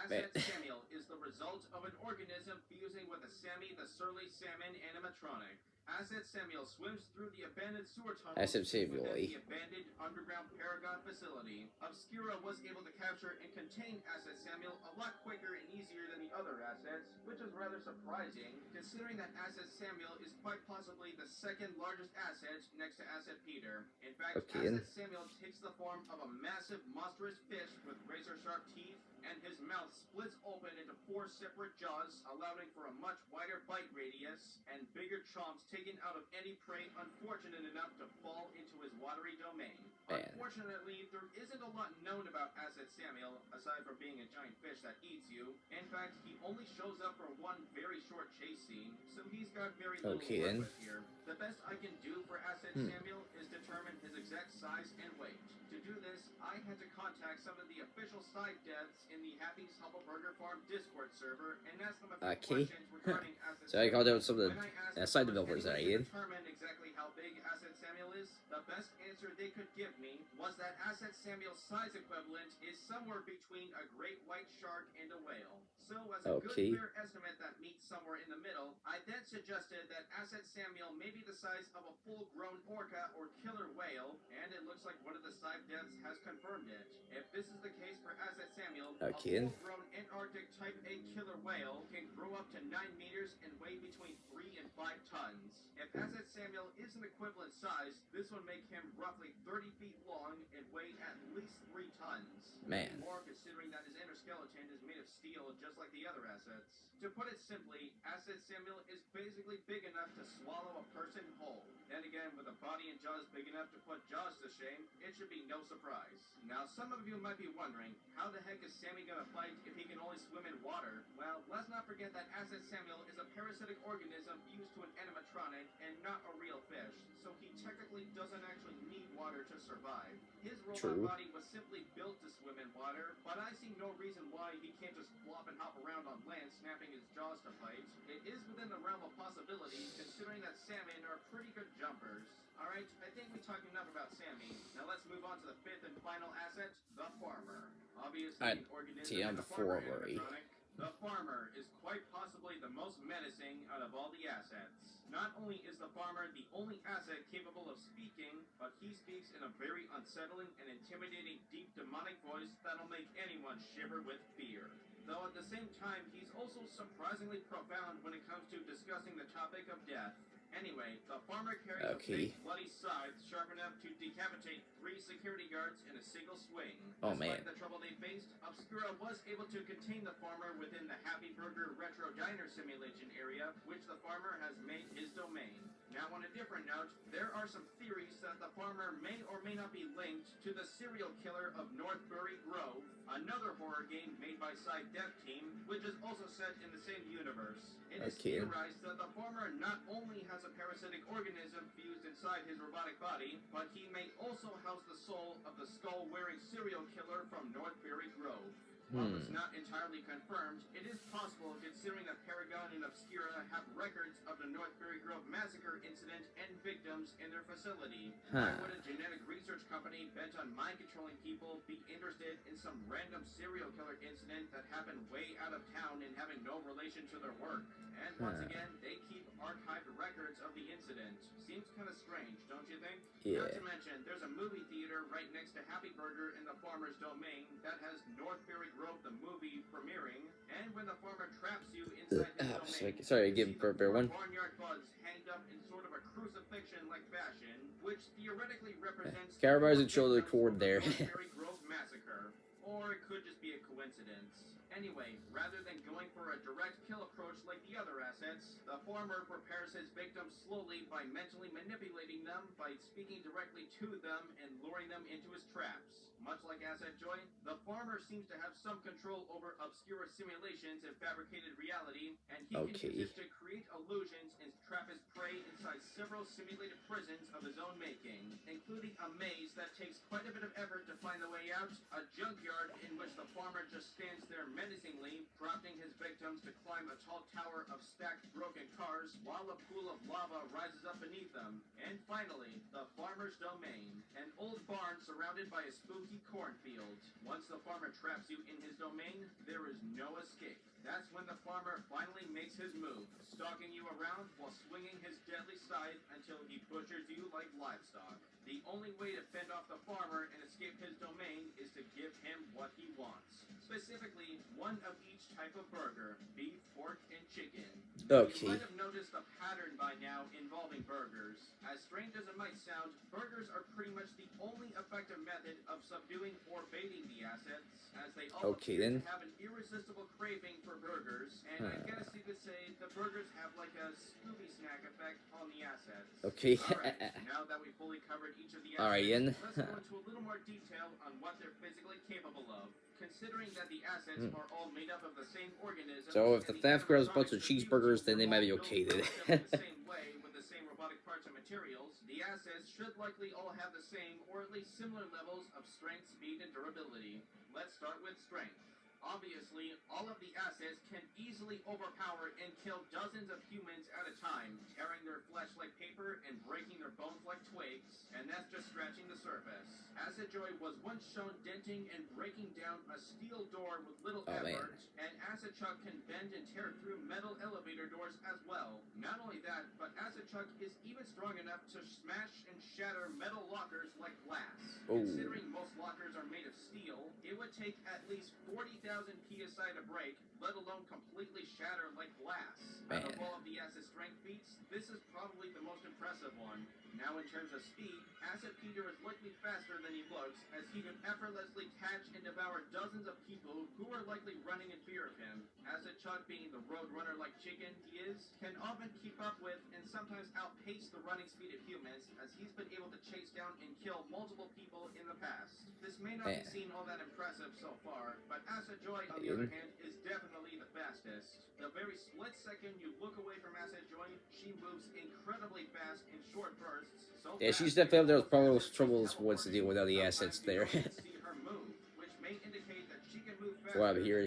Acid Samuel is the result of an organism fusing with a Sammy the Surly Salmon animatronic. Acid Samuel swims through the abandoned sewer tunnels Acid Samuel. within the abandoned underground Paragon facility. Obscura was able to capture and contain Acid Samuel a lot quicker and easier than the other assets, which is rather surprising, considering that Acid Samuel is quite possibly the second largest asset next to Acid Peter. In fact, Acid Samuel takes the form of a massive monstrous fish with razor-sharp teeth, and his mouth splits open into 4 separate jaws, allowing for a much wider bite radius and bigger chomps taken out of any prey unfortunate enough to fall into his watery domain. Unfortunately, there isn't a lot known about Acid Samuel, aside from being a giant fish that eats you. In fact, he only shows up for one very short chase scene, so he's got very little to work with here. The best I can do for Acid Samuel is determine his exact size and weight. To do this, I had to contact some of the official side devs in the Happy's Humble Burger Farm Discord server and ask them a few questions regarding Acid So I called out some of When I the asked side if developers that I anyone did. could determine exactly how big Acid Samuel is, the best answer they could give me was that Acid Samuel's size equivalent is somewhere between a great white shark and a whale. So as a good fair estimate that meets somewhere in the middle, I then suggested that Acid Samuel may be the size of a full-grown orca or killer whale, and it looks like one of the side devs has confirmed it. If this is the case for Acid Samuel, a full-grown Antarctic Type A killer whale can grow up to 9 meters and weigh between 3 and 5 tons. If Acid Samuel is an equivalent size, this would make him roughly 30 feet long and weigh at least 3 tons. Man. More considering that his inner skeleton is made of steel just like the other assets. To put it simply, Acid Samuel is basically big enough to swallow a person whole. Then again, with a body and jaws big enough to put Jaws to shame, it should be no surprise. Now, some of you might be wondering, how the heck is Sammy gonna fight if he can only swim in water? Well, let's not forget that Acid Samuel is a parasitic organism fused to an animatronic and not a real fish, so he technically doesn't actually need water to survive. His robot body was simply built to swim in water, but I see no reason why he can't just flop and hop around on land, snapping his jaws to fight. It is within the realm of possibility, considering that salmon are pretty good jumpers. Alright, Alright, I think we talked enough about Sammy. Now let's move on to the fifth and final asset, the farmer. Obviously, Alright, an organism see, I'm and the a farmer farmer. animatronic. The farmer is quite possibly the most menacing out of all the assets. Not only is the farmer the only asset capable of speaking, but he speaks in a very unsettling and intimidating deep demonic voice that'll make anyone shiver with fear. Though at the same time, he's also surprisingly profound when it comes to discussing the topic of death. Anyway, the farmer carries a big bloody scythe sharp enough to decapitate 3 security guards in a single swing. Oh, Despite man. the trouble they faced, Obscura was able to contain the farmer within the Happy Burger Retro Diner simulation area, which the farmer has made his domain. Now, on a different note, there are some theories that the farmer may or may not be linked to the serial killer of Northbury Grove, another horror game made by Side Dev Team, which is also set in the same universe. It is theorized that the farmer not only has a parasitic organism fused inside his robotic body, but he may also house the soul of the skull-wearing serial killer from Northbury Grove. While it's not entirely confirmed, it is possible considering that Paragon and Obscura have records of the Northbury Grove massacre incident and victims in their facility. Why would a genetic research company bent on mind-controlling people be interested in some random serial killer incident that happened way out of town and having no relation to their work? And once again, they keep archived records of the incident. Seems kind of strange, don't you think? Yeah. Not to mention, there's a movie theater right next to Happy Burger in the farmer's domain that has Northbury Grove the movie premiering, and when the farmer traps you inside his domain, Sorry, you give see Bear the one. barnyard buds hanged up in sort of a crucifixion-like fashion, which theoretically represents Carabar's the and shoulder victims cord of the there. Northbury Grove massacre. Or it could just be a coincidence. Anyway, rather than going for a direct kill approach like the other assets, the farmer prepares his victims slowly by mentally manipulating them, by speaking directly to them and luring them into his traps. Much like Asset Joy, the farmer seems to have some control over obscure simulations and fabricated reality, and he can use this to create illusions and trap his prey inside several simulated prisons of his own making, including a maze that takes quite a bit of effort to find the way out, a junkyard in which the farmer just stands there menacingly, prompting his victims to climb a tall tower of stacked broken cars while a pool of lava rises up beneath them, and finally, the farmer's domain, an old barn surrounded by a spooky cornfield. Once the farmer traps you in his domain, there is no escape. That's when the farmer finally makes his move, stalking you around while swinging his deadly scythe until he butchers you like livestock. The only way to fend off the farmer and escape his domain is to give him what he wants. Specifically, one of each type of burger, beef, pork, and chicken. You might have noticed a pattern by now involving burgers. As strange as it might sound, burgers are pretty much the only effective method of subduing or baiting the assets, as they all appear to have an irresistible craving for burgers, and I guess you could say the burgers have like a Scooby snack effect on the assets. Alright, now that we've fully covered each of the assets, let's go into a little more detail on what they're physically capable of. Considering that the assets are all made up of the same organism, so if the FNAF girls bunch of cheeseburgers, then they might be okay then. the same way with the same robotic parts and materials, the assets should likely all have the same or at least similar levels of strength, speed, and durability. Let's start with strength. Obviously, all of the assets can easily overpower and kill dozens of humans at a time, tearing their flesh like paper and breaking their bones like twigs, and that's just scratching the surface. Asset Joy was once shown denting and breaking down a steel door with little effort, and Asset Chuck can bend and tear through metal elevator doors as well. Not only that, but Asset Chuck is even strong enough to smash and shatter metal lockers like glass. Considering most lockers are made of steel, it would take at least 40,000 psi to break, let alone completely shatter like glass. Out of all of the Asset strength feats, this is probably the most impressive one. Now in terms of speed, Asset Peter is likely faster than he looks, as he can effortlessly catch and devour dozens of people who are likely running in fear of him. Asset Chuck, being the road runner like chicken he is, can often keep up with and sometimes outpace the running speed of humans, as he's been able to chase down and kill multiple people in the past. This may not be seen all that impressive so far, but Asset Joy, on the other hand, is definitely the fastest. The very split second you look away from Asset Joy, she moves incredibly fast in short bursts. So she's definitely up there with probably most troubles once to deal with all the assets there. see her move, which may indicate that she can move faster Wow, here.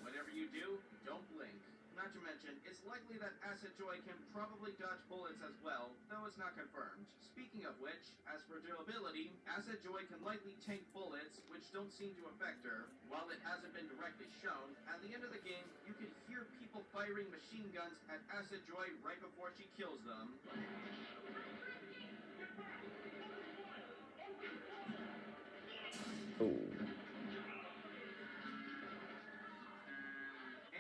Whatever you do, don't blink. Not to mention, it's likely that Acid Joy can probably dodge bullets as well, though it's not confirmed. Speaking of which, as for durability, Acid Joy can lightly tank bullets, which don't seem to affect her. While it hasn't been directly shown, at the end of the game, you can hear people firing machine guns at Acid Joy right before she kills them. Oh.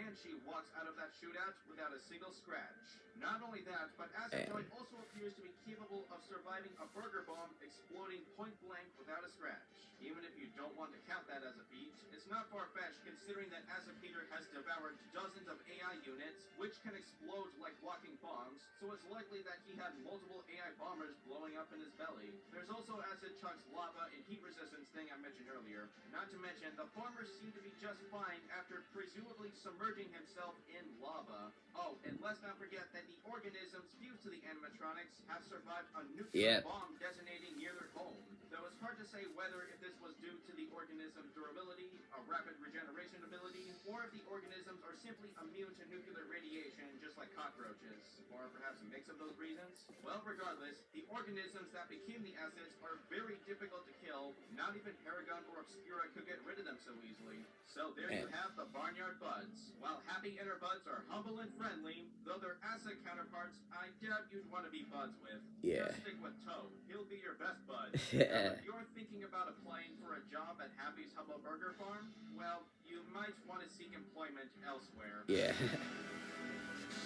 And she walks out of that shootout without a single scratch. Not only that, but Acid Joy also appears to be capable of surviving a burger bomb exploding point blank without a scratch. Even if you don't want to count that as a feat, it's not far-fetched considering that Acid Peter has devoured dozens of AI units, which can explode like walking bombs, so it's likely that he had multiple AI bombers blowing up in his belly. There's also Acid Chuck's lava and heat resistance thing I mentioned earlier. Not to mention, the farmers seem to be just fine after presumably submerging himself in lava. Oh, and let's not forget that the organisms fused to the animatronics have survived a nuclear bomb detonating near their home. Though it's hard to say whether if this was due to the organism's durability, a rapid regeneration ability, or if the organisms are simply immune to nuclear radiation just like cockroaches. Or perhaps a mix of those reasons? Well, regardless, the organisms that became the acids are very difficult to kill. Not even Paragon or Obscura could get rid of them so easily. So there you have the Barnyard Buds. While happy inner buds are humble and friendly, though their acid counterparts, I doubt you'd want to be buds with. Just stick with Toad. He'll be your best bud. Now, if you're thinking about applying for a job at Happy's Humble Burger Farm, well, you might want to seek employment elsewhere. Yeah.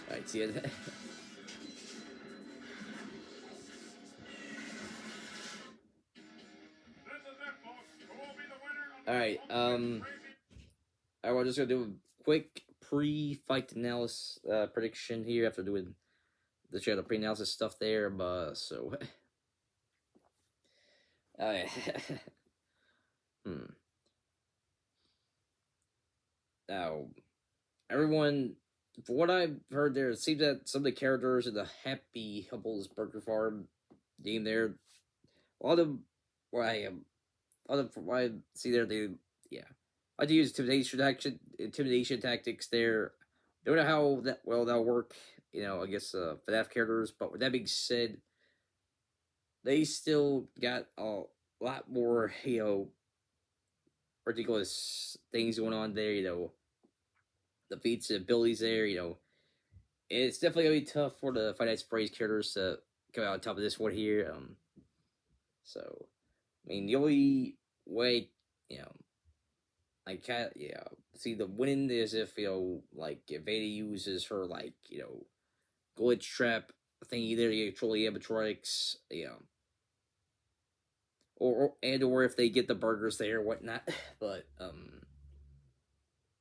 Alright, see you. Alright, we're just gonna do a quick pre-fight analysis prediction here after doing the pre-analysis stuff there, but so Now, everyone, for what I've heard there, it seems that some of the characters in the Happy Hubble's Burger Farm game there, a lot of what I see there, they I like to use intimidation tactics there. Don't know how that'll work, I guess FNAF characters, but with that being said, they still got a lot more, ridiculous things going on there, the feats and abilities there, it's definitely gonna be tough for the Finite Sprays characters to come out on top of this one here. So, I mean, the only way, see the winning is if, like, if Veda uses her, like, glitch trap thing, either to control the animatronics, or if they get the burgers there or whatnot, but,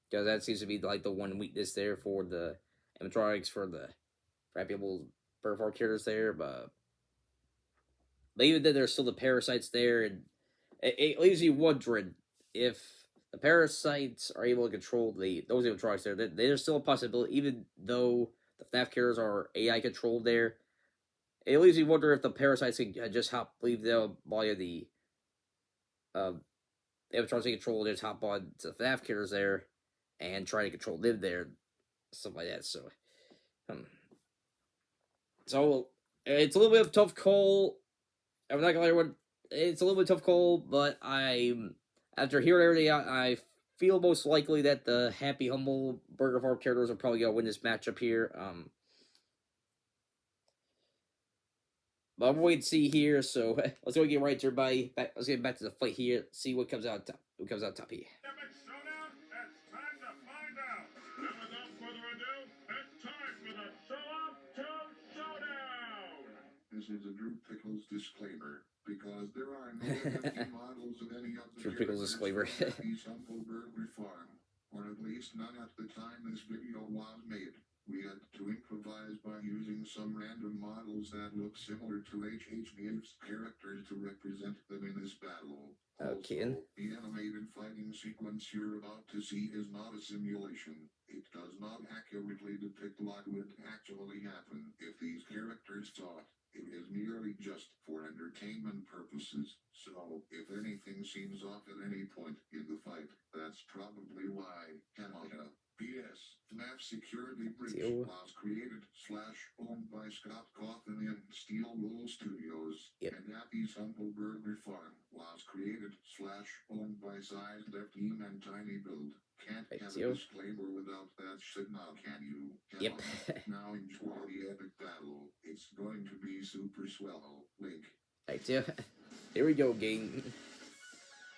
because that seems to be, like, the one weakness there for the animatronics, for Happy People Burger Farm characters there, but even then, there's still the parasites there, and it leaves you wondering if the parasites are able to control those animatronics there. There's still a possibility, even though the FNAF characters are AI controlled there. It leaves you wonder if the parasites can just leave the body of the animatronics they control, just hop on to the FNAF characters there and try to control them there, stuff like that. So, so it's a little bit of a tough call. I'm not gonna lie, everyone. It's a little bit tough call, but after hearing everything out, I feel most likely that the Happy Humble Burger Farm characters are probably gonna win this matchup here. But I'm waiting to see here, so let's go get right to everybody. Let's get back to the fight here. See what comes out top. Who comes out top here? Epic showdown? It's time to find out. And without further ado, it's time for the Showoff Showdown. This is a Drew Pickles disclaimer, because there are no NFT models of any of the Drew Pickles disclaimer. Happy's Humble Burger Farm, or at least none at the time this video was made. We had to improvise by using some random models that look similar to HHGF's characters to represent them in this battle. Okay. Also, the animated fighting sequence you're about to see is not a simulation. It does not accurately depict what would actually happen if these characters fought. It is merely just for entertainment purposes, so if anything seems off at any point in the fight, that's probably why. P.S. FNAF Security Breach Deal. was created / owned by Scott Cawthon and Steel Wool Studios. Yep. And Happy's Humble Burger Farm was created / owned by Size Dev Team and Tiny Build. Can't Right, have deal. a disclaimer without that shit now, can you? Yep. Now enjoy the epic battle. It's going to be super swell. Link. Right, yeah. Here we go, gang.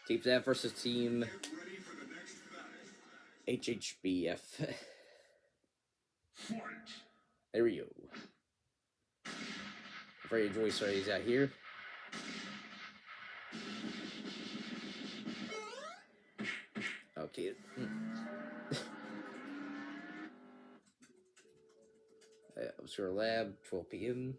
Team FNAF versus Team Get ready for the next battle. HHBF. Fight. There we go. Very enjoy stories out here. Okay. Obscure Lab, 12 p.m.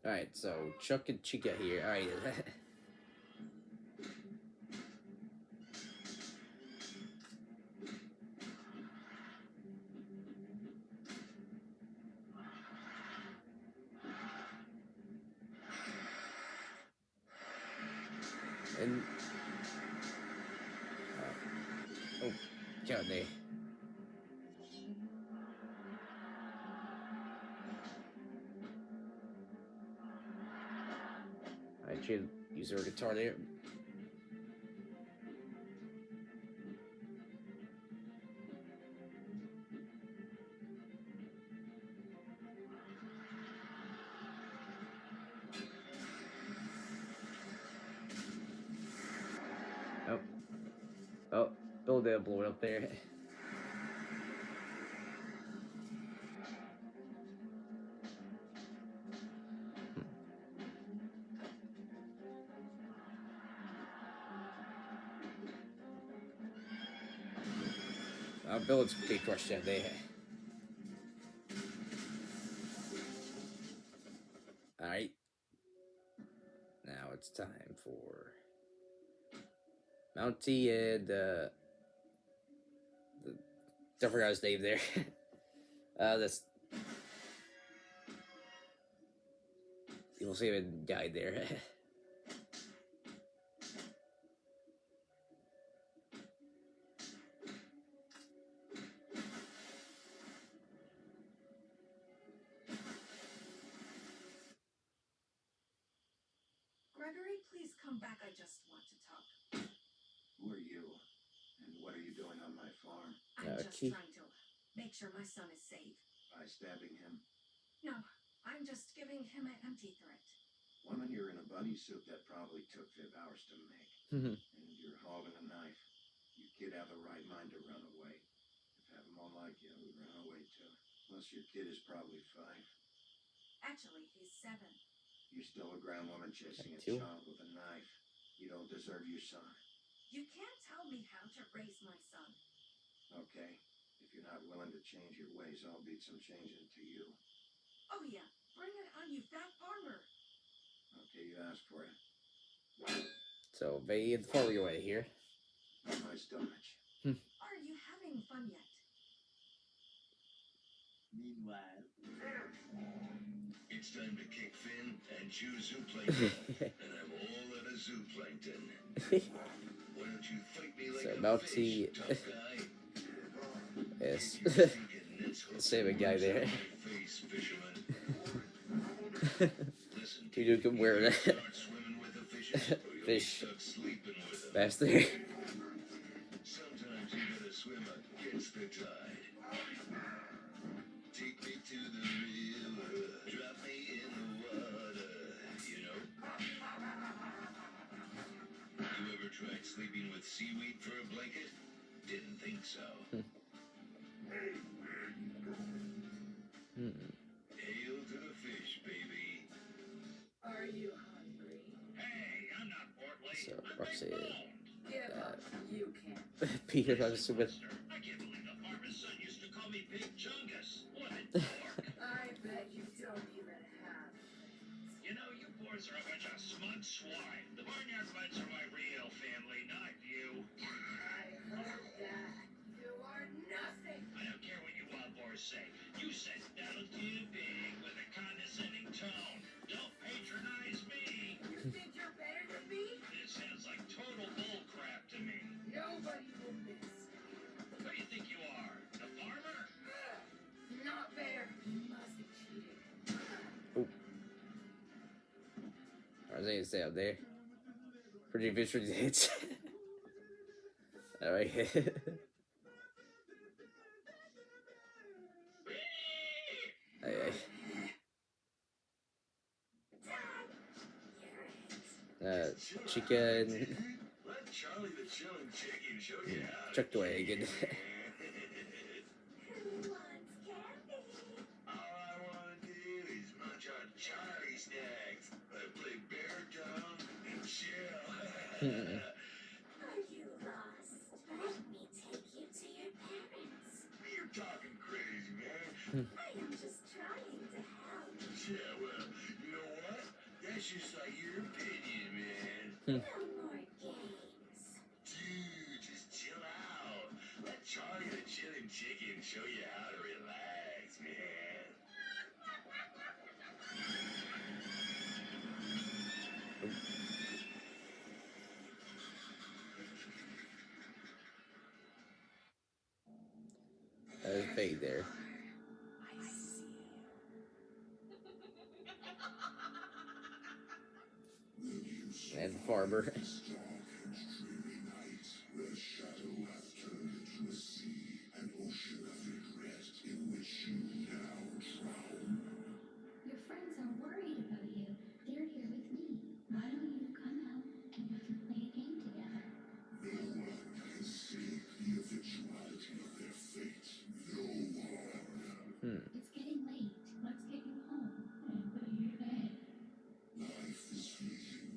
Alright, so Chuck and Chica here. Alright. And oh, God, they. I should use her guitar there. Oh, oh, Bill did blow it up there. Billet's big crushed that day. Alright. Now it's time for Mountie and I forgot his name there. This you'll see him died there. Gregory, please come back. I just want to talk. Who are you? And what are you doing on my farm? I'm just Keith. trying to make sure my son is safe. By stabbing him? No, I'm just giving him an empty threat. Woman, you're in a bunny suit that probably took 5 hours to make. Mhm. And you're holding a knife. You kid have the right mind to run away. If have them all like you, we run away too. Plus your kid is probably 5. Actually, he's 7. You're still a ground woman chasing a Too. child with a knife. You don't deserve your son. You can't tell me how to raise my son. Okay? If you're not willing to change your ways, I'll beat some change into you. Oh yeah, bring it on, you fat farmer. Okay, you asked for it. So they had the far away here. My stomach. Are you having fun yet? Meanwhile, It's time to kick fin and chew zooplankton. And I'm all out of zooplankton. Why don't you fight me like So a Mountie fish, tough guy? is You thinking nets hooks save a and guy worms there. out my face, fisherman? Listen, You can wear that. start swimming with the fishes, or you'll be Fish stuck sleeping with them. bastard. Sometimes you gotta swim against the tide. Take me to the river, drop me in the water, you know? You ever tried sleeping with seaweed for a blanket? Didn't think so. Hail to the fish, baby. Are you hungry? Hey, I'm not portly. So I'm Roxy, big boned. Give up. You can't. Peter, I'm assuming. I can't believe the farmer's son used to call me Big Chungus. What a dork. I bet you don't even have. You know, you boys are a bunch of smug swine. The Barnyard Buds are my real family, not you. I heard that. You are was I gonna say up there? Pretty visual hits. Alright. Chicken. Let Charlie the Chillin' Chicken show you how to Chucked away again. Who wants candy? All I wanna do is munch on Charlie snacks. I play baritone and chill. Are you lost? Let me take you to your parents. You're talking crazy, man. I am just trying to help. Yeah, well, you know what? That's just like your opinion, man. No more games. Dude, just chill out. Let Charlie the Chillin' Chicken show you how to relax, man. There's Fade there. I see. And Farber. Your friends are worried about you. They're here with me. Why don't you come out and we can play a game together? It's getting late. Let's get you home and put you to bed. See you soon.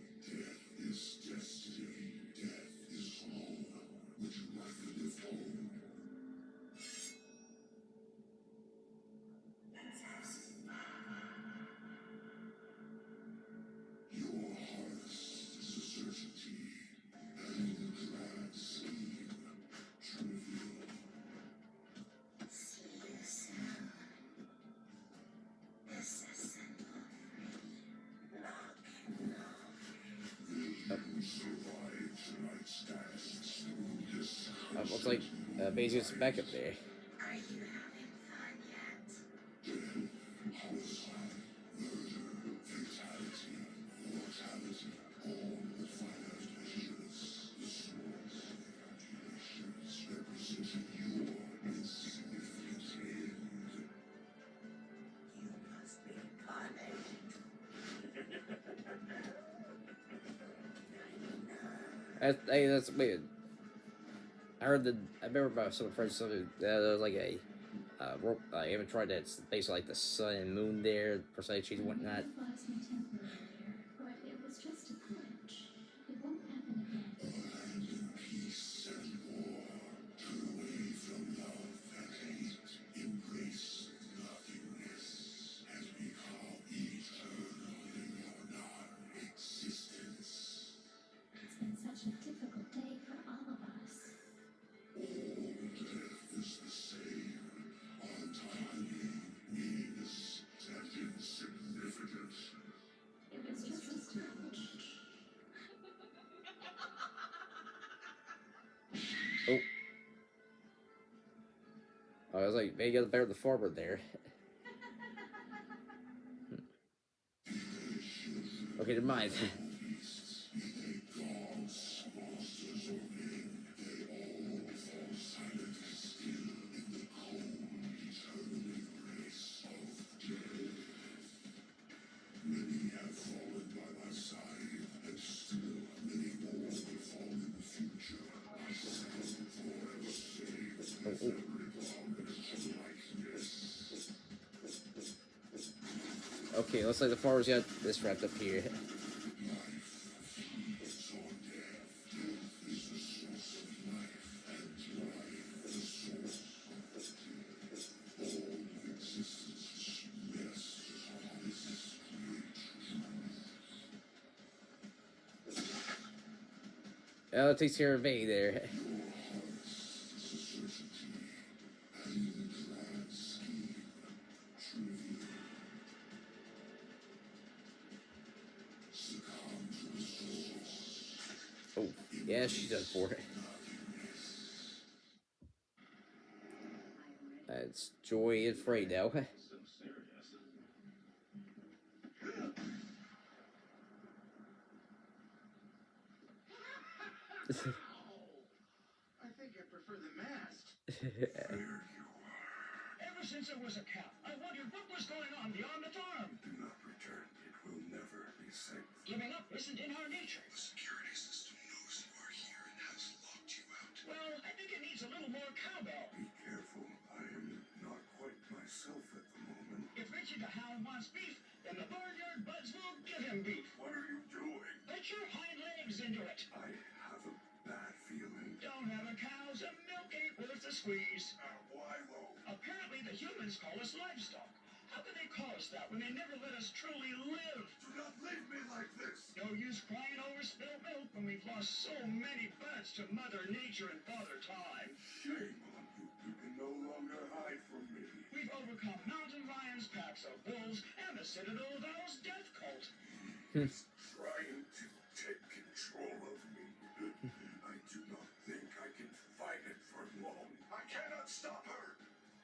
This is simple free. Looks like Basic's back up there. Are you having fun yet? You must be funny. That's weird. I remember about some friends something there was like a rope. I haven't tried that. It's basically like the sun and moon there, percentage and whatnot. You lost my temper earlier, but it was just a glitch. It won't happen again. It's been such a difficult day for all of us. It was just a glitch. I was like, maybe you got better the forward there. Okay, never mind. Okay, looks like the farmer's got this wrapped up here. It takes care of A there. Oh, yeah, she's done for it. It's Joy and Frey now. I think I prefer the mask. There you are. Ever since I was a calf, I wondered what was going on beyond the farm. Do not return. It will never be safe. Giving up isn't in our nature. The security system knows you are here and has locked you out. Well, I think it needs a little more cowbell. Be careful. I am not quite myself at the moment. If Richard the Hound wants beef, then the barnyard buds will give him beef. What are you doing? Put your hind legs into it. I have a bad feeling. Don't have a cow's and milk ain't worth the squeeze. Why though? Apparently the humans call us livestock. How can they call us that when they never let us truly live? Do not leave me like this. No use crying over spilled milk when we've lost so many buds to Mother Nature and Father Time. Shame on you. You can no longer hide from me. We've overcome mountain lions, packs of wolves, and the Citadel of Owl's death cult. He's trying to take control of me. I do not think I can fight it for long. I cannot stop her.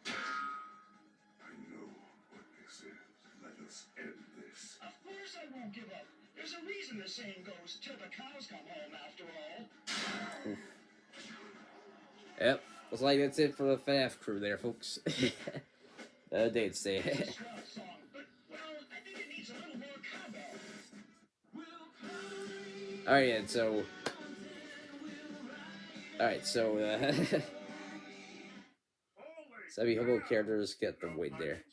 I know what this is. Let us end this. Of course I won't give up. There's a reason the saying goes, till the cows come home after all. Yep. Looks like that's it for the FNAF crew there, folks. They'd say. It's a swell song, but, well, I think it needs a little more cowbell. Alright, so... Alright, so, Savvy Hobo characters get the win there.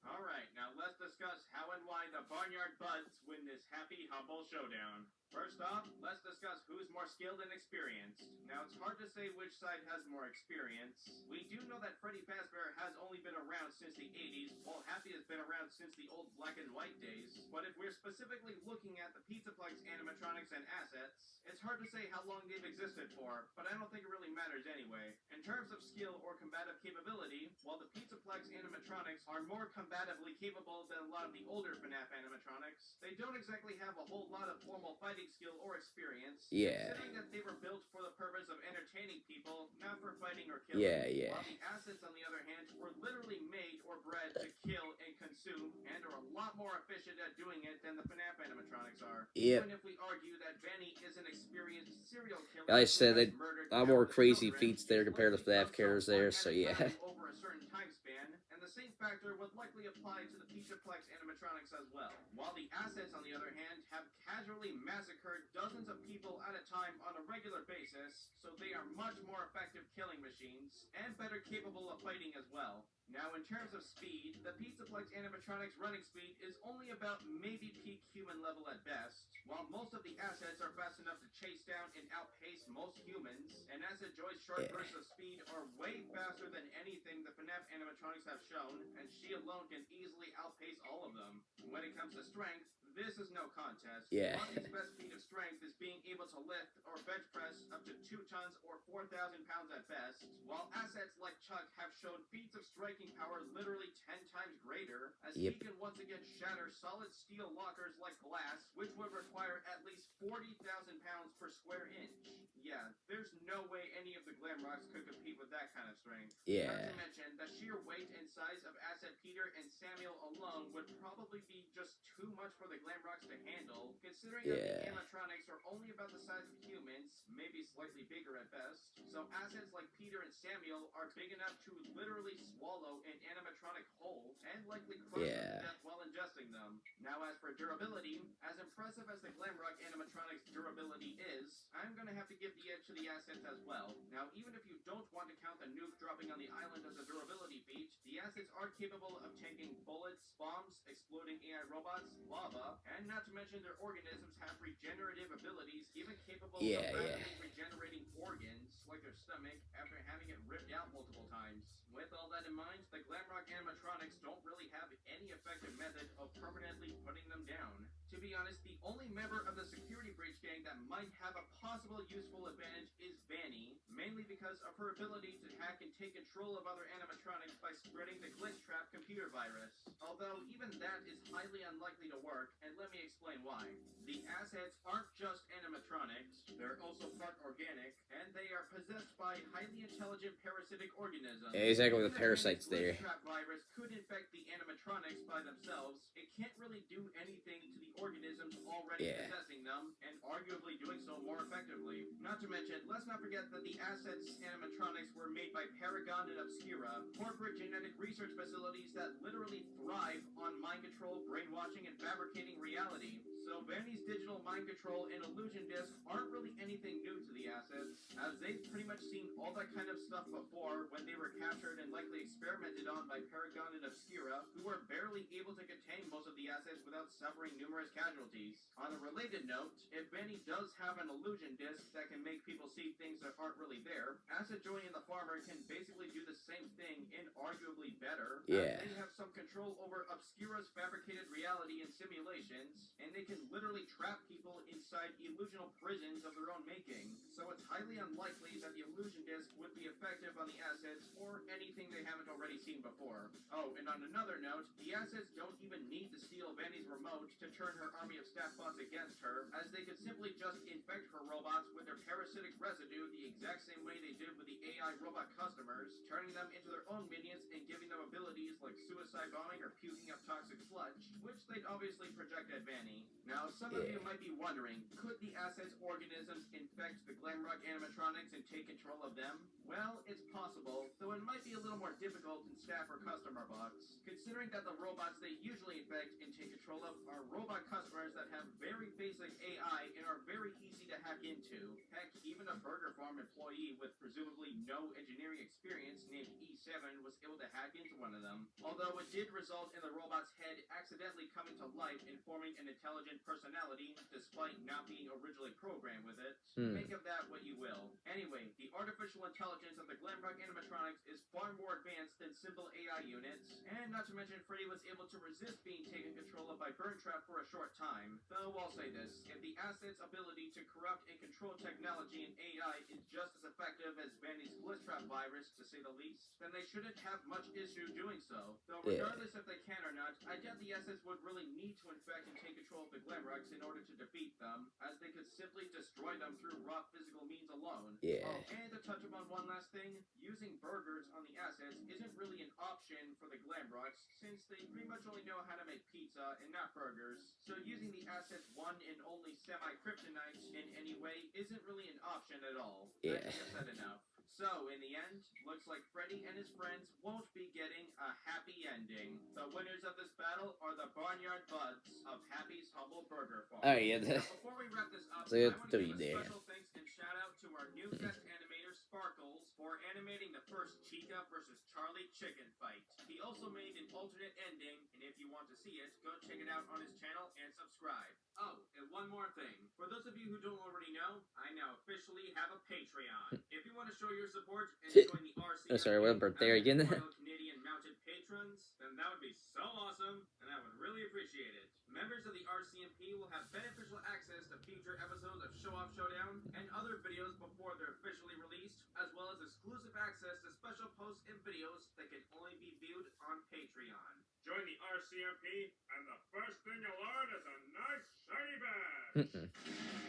Alright, now let's discuss how and why the Barnyard Buds win this happy humble showdown. First off, let's discuss who's more skilled and experienced. Now, it's hard to say which side has more experience. We do know that Freddy Fazbear has only been around since the 80s, while Happy has been around since the old black and white days. But if we're specifically looking at the Pizzaplex animatronics and assets, it's hard to say how long they've existed for, but I don't think it really matters anyway. In terms of skill or combative capability, while the Pizzaplex animatronics are more combatively capable than a lot of the older FNAF animatronics, they don't exactly have a whole lot of formal fighting skill or experience. Yeah. Considering that they were built for the purpose of entertaining people, not for fighting or killing. Yeah. While the assets, on the other hand, were literally made or bred to kill and consume, and are a lot more efficient at doing it than the FNAF animatronics are. Yep. Even if we argue that Benny is an experienced serial killer, Like I said, who they has murdered a lot more countless crazy children, feats there compared to FNAF characters there, so yeah. over a certain time span, and the same factor would likely apply to the Pizzaplex animatronics as well. While the assets, on the other hand, have casually massacred dozens of people at a time on a regular basis, so they are much more effective killing machines, and better capable of fighting as well. Now, in terms of speed, the Pizzaplex animatronics running speed is only about maybe peak human level at best, while most of the assets are fast enough to chase down and outpace most humans, and Asset Joy's short bursts of speed are way faster than anything the FNAF animatronics have shown, and she alone can easily outpace all of them. When it comes to strength, this is no contest. Yeah. Bonnie's best feat of strength is being able to lift or bench press up to 2 tons or 4,000 pounds at best, while assets like Chuck have shown feats of striking power literally 10 times greater, as he can once again shatter solid steel lockers like glass, which would require at least 40,000 pounds per square inch. Yeah, there's no way any of the Glam Rocks could compete with that kind of strength. Yeah. Not to mention, the sheer weight and size of Asset Peter and Samuel alone would probably be just too much for the Glam Rocks to handle, considering that the animatronics are only about the size of humans, maybe slightly bigger at best. So assets like Peter and Samuel are big enough to literally swallow an animatronic whole, and likely crush them to death while ingesting them. Now, as for durability, as impressive as the Glam Rock animatronics' durability is, I'm gonna have to give the edge to the assets as well. Now, even if you don't want to count the nuke dropping on the island as a durability feat, the assets are capable of tanking bullets, bombs, exploding AI robots, lava, and not to mention their organisms have regenerative abilities, even capable of rapidly regenerating organs, like their stomach, after having it ripped out multiple times. With all that in mind, the Glam Rock animatronics don't really have any effective method of permanently putting them down. To be honest, the only member of the security breach gang that might have a possible useful advantage is Vanny, mainly because of her ability to hack and take control of other animatronics by spreading the glitch trap computer virus. Although even that is highly unlikely to work, and let me explain why. The assets aren't just animatronics, they're also part organic, and they are possessed by highly intelligent parasitic organisms. Yeah, exactly, the parasites there. The glitch trap virus could infect the animatronics by themselves. It can't really do anything to the organisms already possessing them, and arguably doing so more effectively. Not to to mention, let's not forget that the assets animatronics were made by Paragon and Obscura, corporate genetic research facilities that literally thrive on mind control, brainwashing, and fabricating reality. So Vanny's digital mind control and illusion disc aren't really anything new to the assets, as they've pretty much seen all that kind of stuff before when they were captured and likely experimented on by Paragon and Obscura, who were barely able to contain most of the assets without suffering numerous casualties. On a related note, if Vanny does have an illusion disc that can make people see things that aren't really there, Acid Joy and the Farmer can basically do the same thing and arguably better. Yeah. They have some control over Obscura's fabricated reality and simulations, and they can literally trap people inside illusional prisons of their own making. So it's highly unlikely that the illusion disc would be effective on the assets or anything they haven't already seen before. Oh, and on another note, the assets don't even need to steal Vanny's remote to turn her army of staff bots against her, as they could simply just infect her robots with their parasitic residue the exact same way they did with the AI robot customers, turning them into their own minions and giving them abilities like suicide bombing or puking up toxic sludge, which they'd obviously project at Vanny. Now, some of you might be wondering, could the assets organisms infect the Glamrock animatronics and take control of them? Well, it's possible, though it might be a little more difficult in staff or customer bots, considering that the robots they usually infect and take control of are robot customers that have very basic AI and are very easy to hack into. Heck, even a Burger Farm employee with presumably no engineering experience named E7 was able to hack into one of them, although it did result in the robot's head accidentally coming to life and forming an intelligent personality, despite not being originally programmed with it. Make of that what you will. Anyway, the artificial intelligence of the Glamrock animatronics is far more advanced than simple AI units, and not to mention Freddy was able to resist being taken control of by Burntrap for a short time. Though I'll say this, if the asset's ability to corrupt and control technology and AI is just as effective as Vanny's Blitztrap virus, to say the least, then they shouldn't have much issue doing so. Though regardless if they can or not, I doubt the assets would really need to infect and take control of the Glamrocks in order to defeat them, as they could simply destroy them through raw physical means alone. Oh, and to touch upon one last thing, using burgers on the assets isn't really an option for the Glamrocks, since they pretty much only know how to make pizza and not burgers. So using the assets' one and only semi-kryptonite in any way isn't really an option at all. I think I've said enough. So, in the end, looks like Freddy and his friends won't be getting a happy ending. The winners of this battle are the Barnyard Buds of Happy's Humble Burger Farm. Now, before we wrap this up, I want to give a special thanks and shout out to our new guest animator, Sparkles, for animating the first Chica versus Charlie chicken fight. He also made an alternate ending, and if you want to see it, go check it out on his channel and subscribe. Oh, and one more thing. For those of you who don't already know, I now officially have a Patreon. If you want to show your support and join the RC Canadian Mounted Patrons, then that would be so awesome, and I would really appreciate it. Members of the RCMP will have beneficial access to future episodes of Showoff Showdown and other videos before they're officially released, as well as exclusive access to special posts and videos that can only be viewed on Patreon. Join the RCMP, and the first thing you'll learn is a nice shiny badge.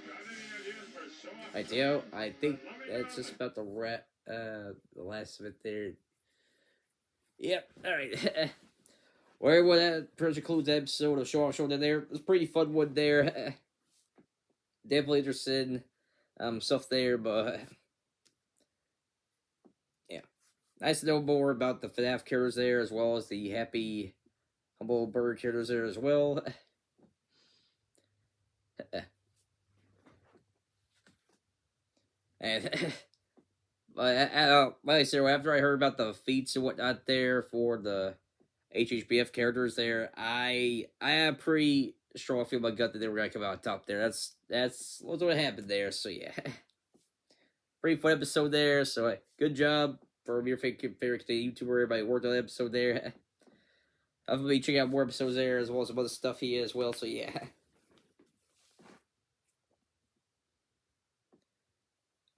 Got any ideas for Showoff? I do. I think that's just about the last of it there. Yep. All right. Where would that pretty concludes the episode of Showoff Showdown there. It was a pretty fun one there. Definitely interested in stuff there, but yeah. Nice to know more about the FNAF characters there, as well as the Happy Humble Burger characters there as well. And like I said, after I heard about the feats and whatnot there for the HHBF characters there, I am pretty strong feel in my gut that they were gonna come out top there. That's what happened there. So yeah, pretty fun episode there. So good job for your favorite YouTuber. Everybody worked on the episode there. I'll be checking out more episodes there as well as some other stuff here as well. So yeah.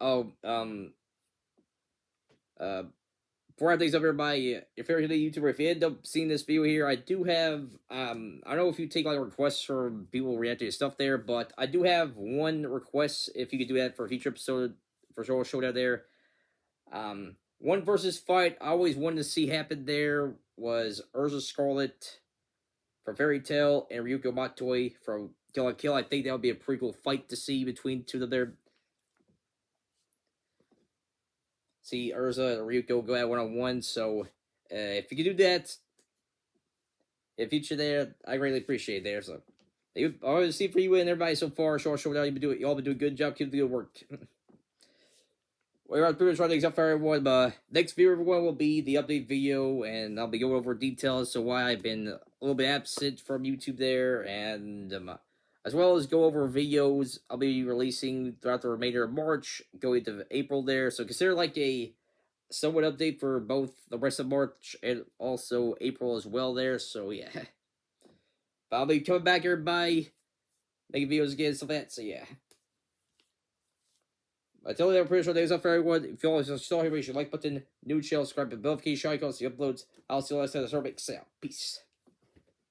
Oh, before I things up, everybody, your favorite YouTuber, if you end up seeing this video here, I do have, I don't know if you take like requests from people reacting to stuff there, but I do have one request, if you could do that for a future episode, for Showoff Showdown there. One versus fight I always wanted to see happen there was Urza Scarlet from Fairy Tail and Ryuko Matoi from Kill la Kill. I think that would be a pretty cool fight to see between two of their. see Urza and Ryuko go at 1-on-1. So if you can do that, in the future there, I greatly appreciate it there. So I always see for you and everybody so far. Showoff Showdown, y'all been doing a good job. Keep the good work. We're pretty much running things up for everyone, but next video, everyone, will be the update video, and I'll be going over details so why I've been a little bit absent from YouTube there, and as well as go over videos I'll be releasing throughout the remainder of March, going to April there. So consider like a somewhat update for both the rest of March and also April as well there. So yeah, but I'll be coming back, everybody, making videos again, stuff like that. So yeah. I tell you, I'm pretty sure that is up for everyone. If you all still here, make sure like button, new channel, subscribe, and notification icon, so the uploads. I'll see you last time. Peace.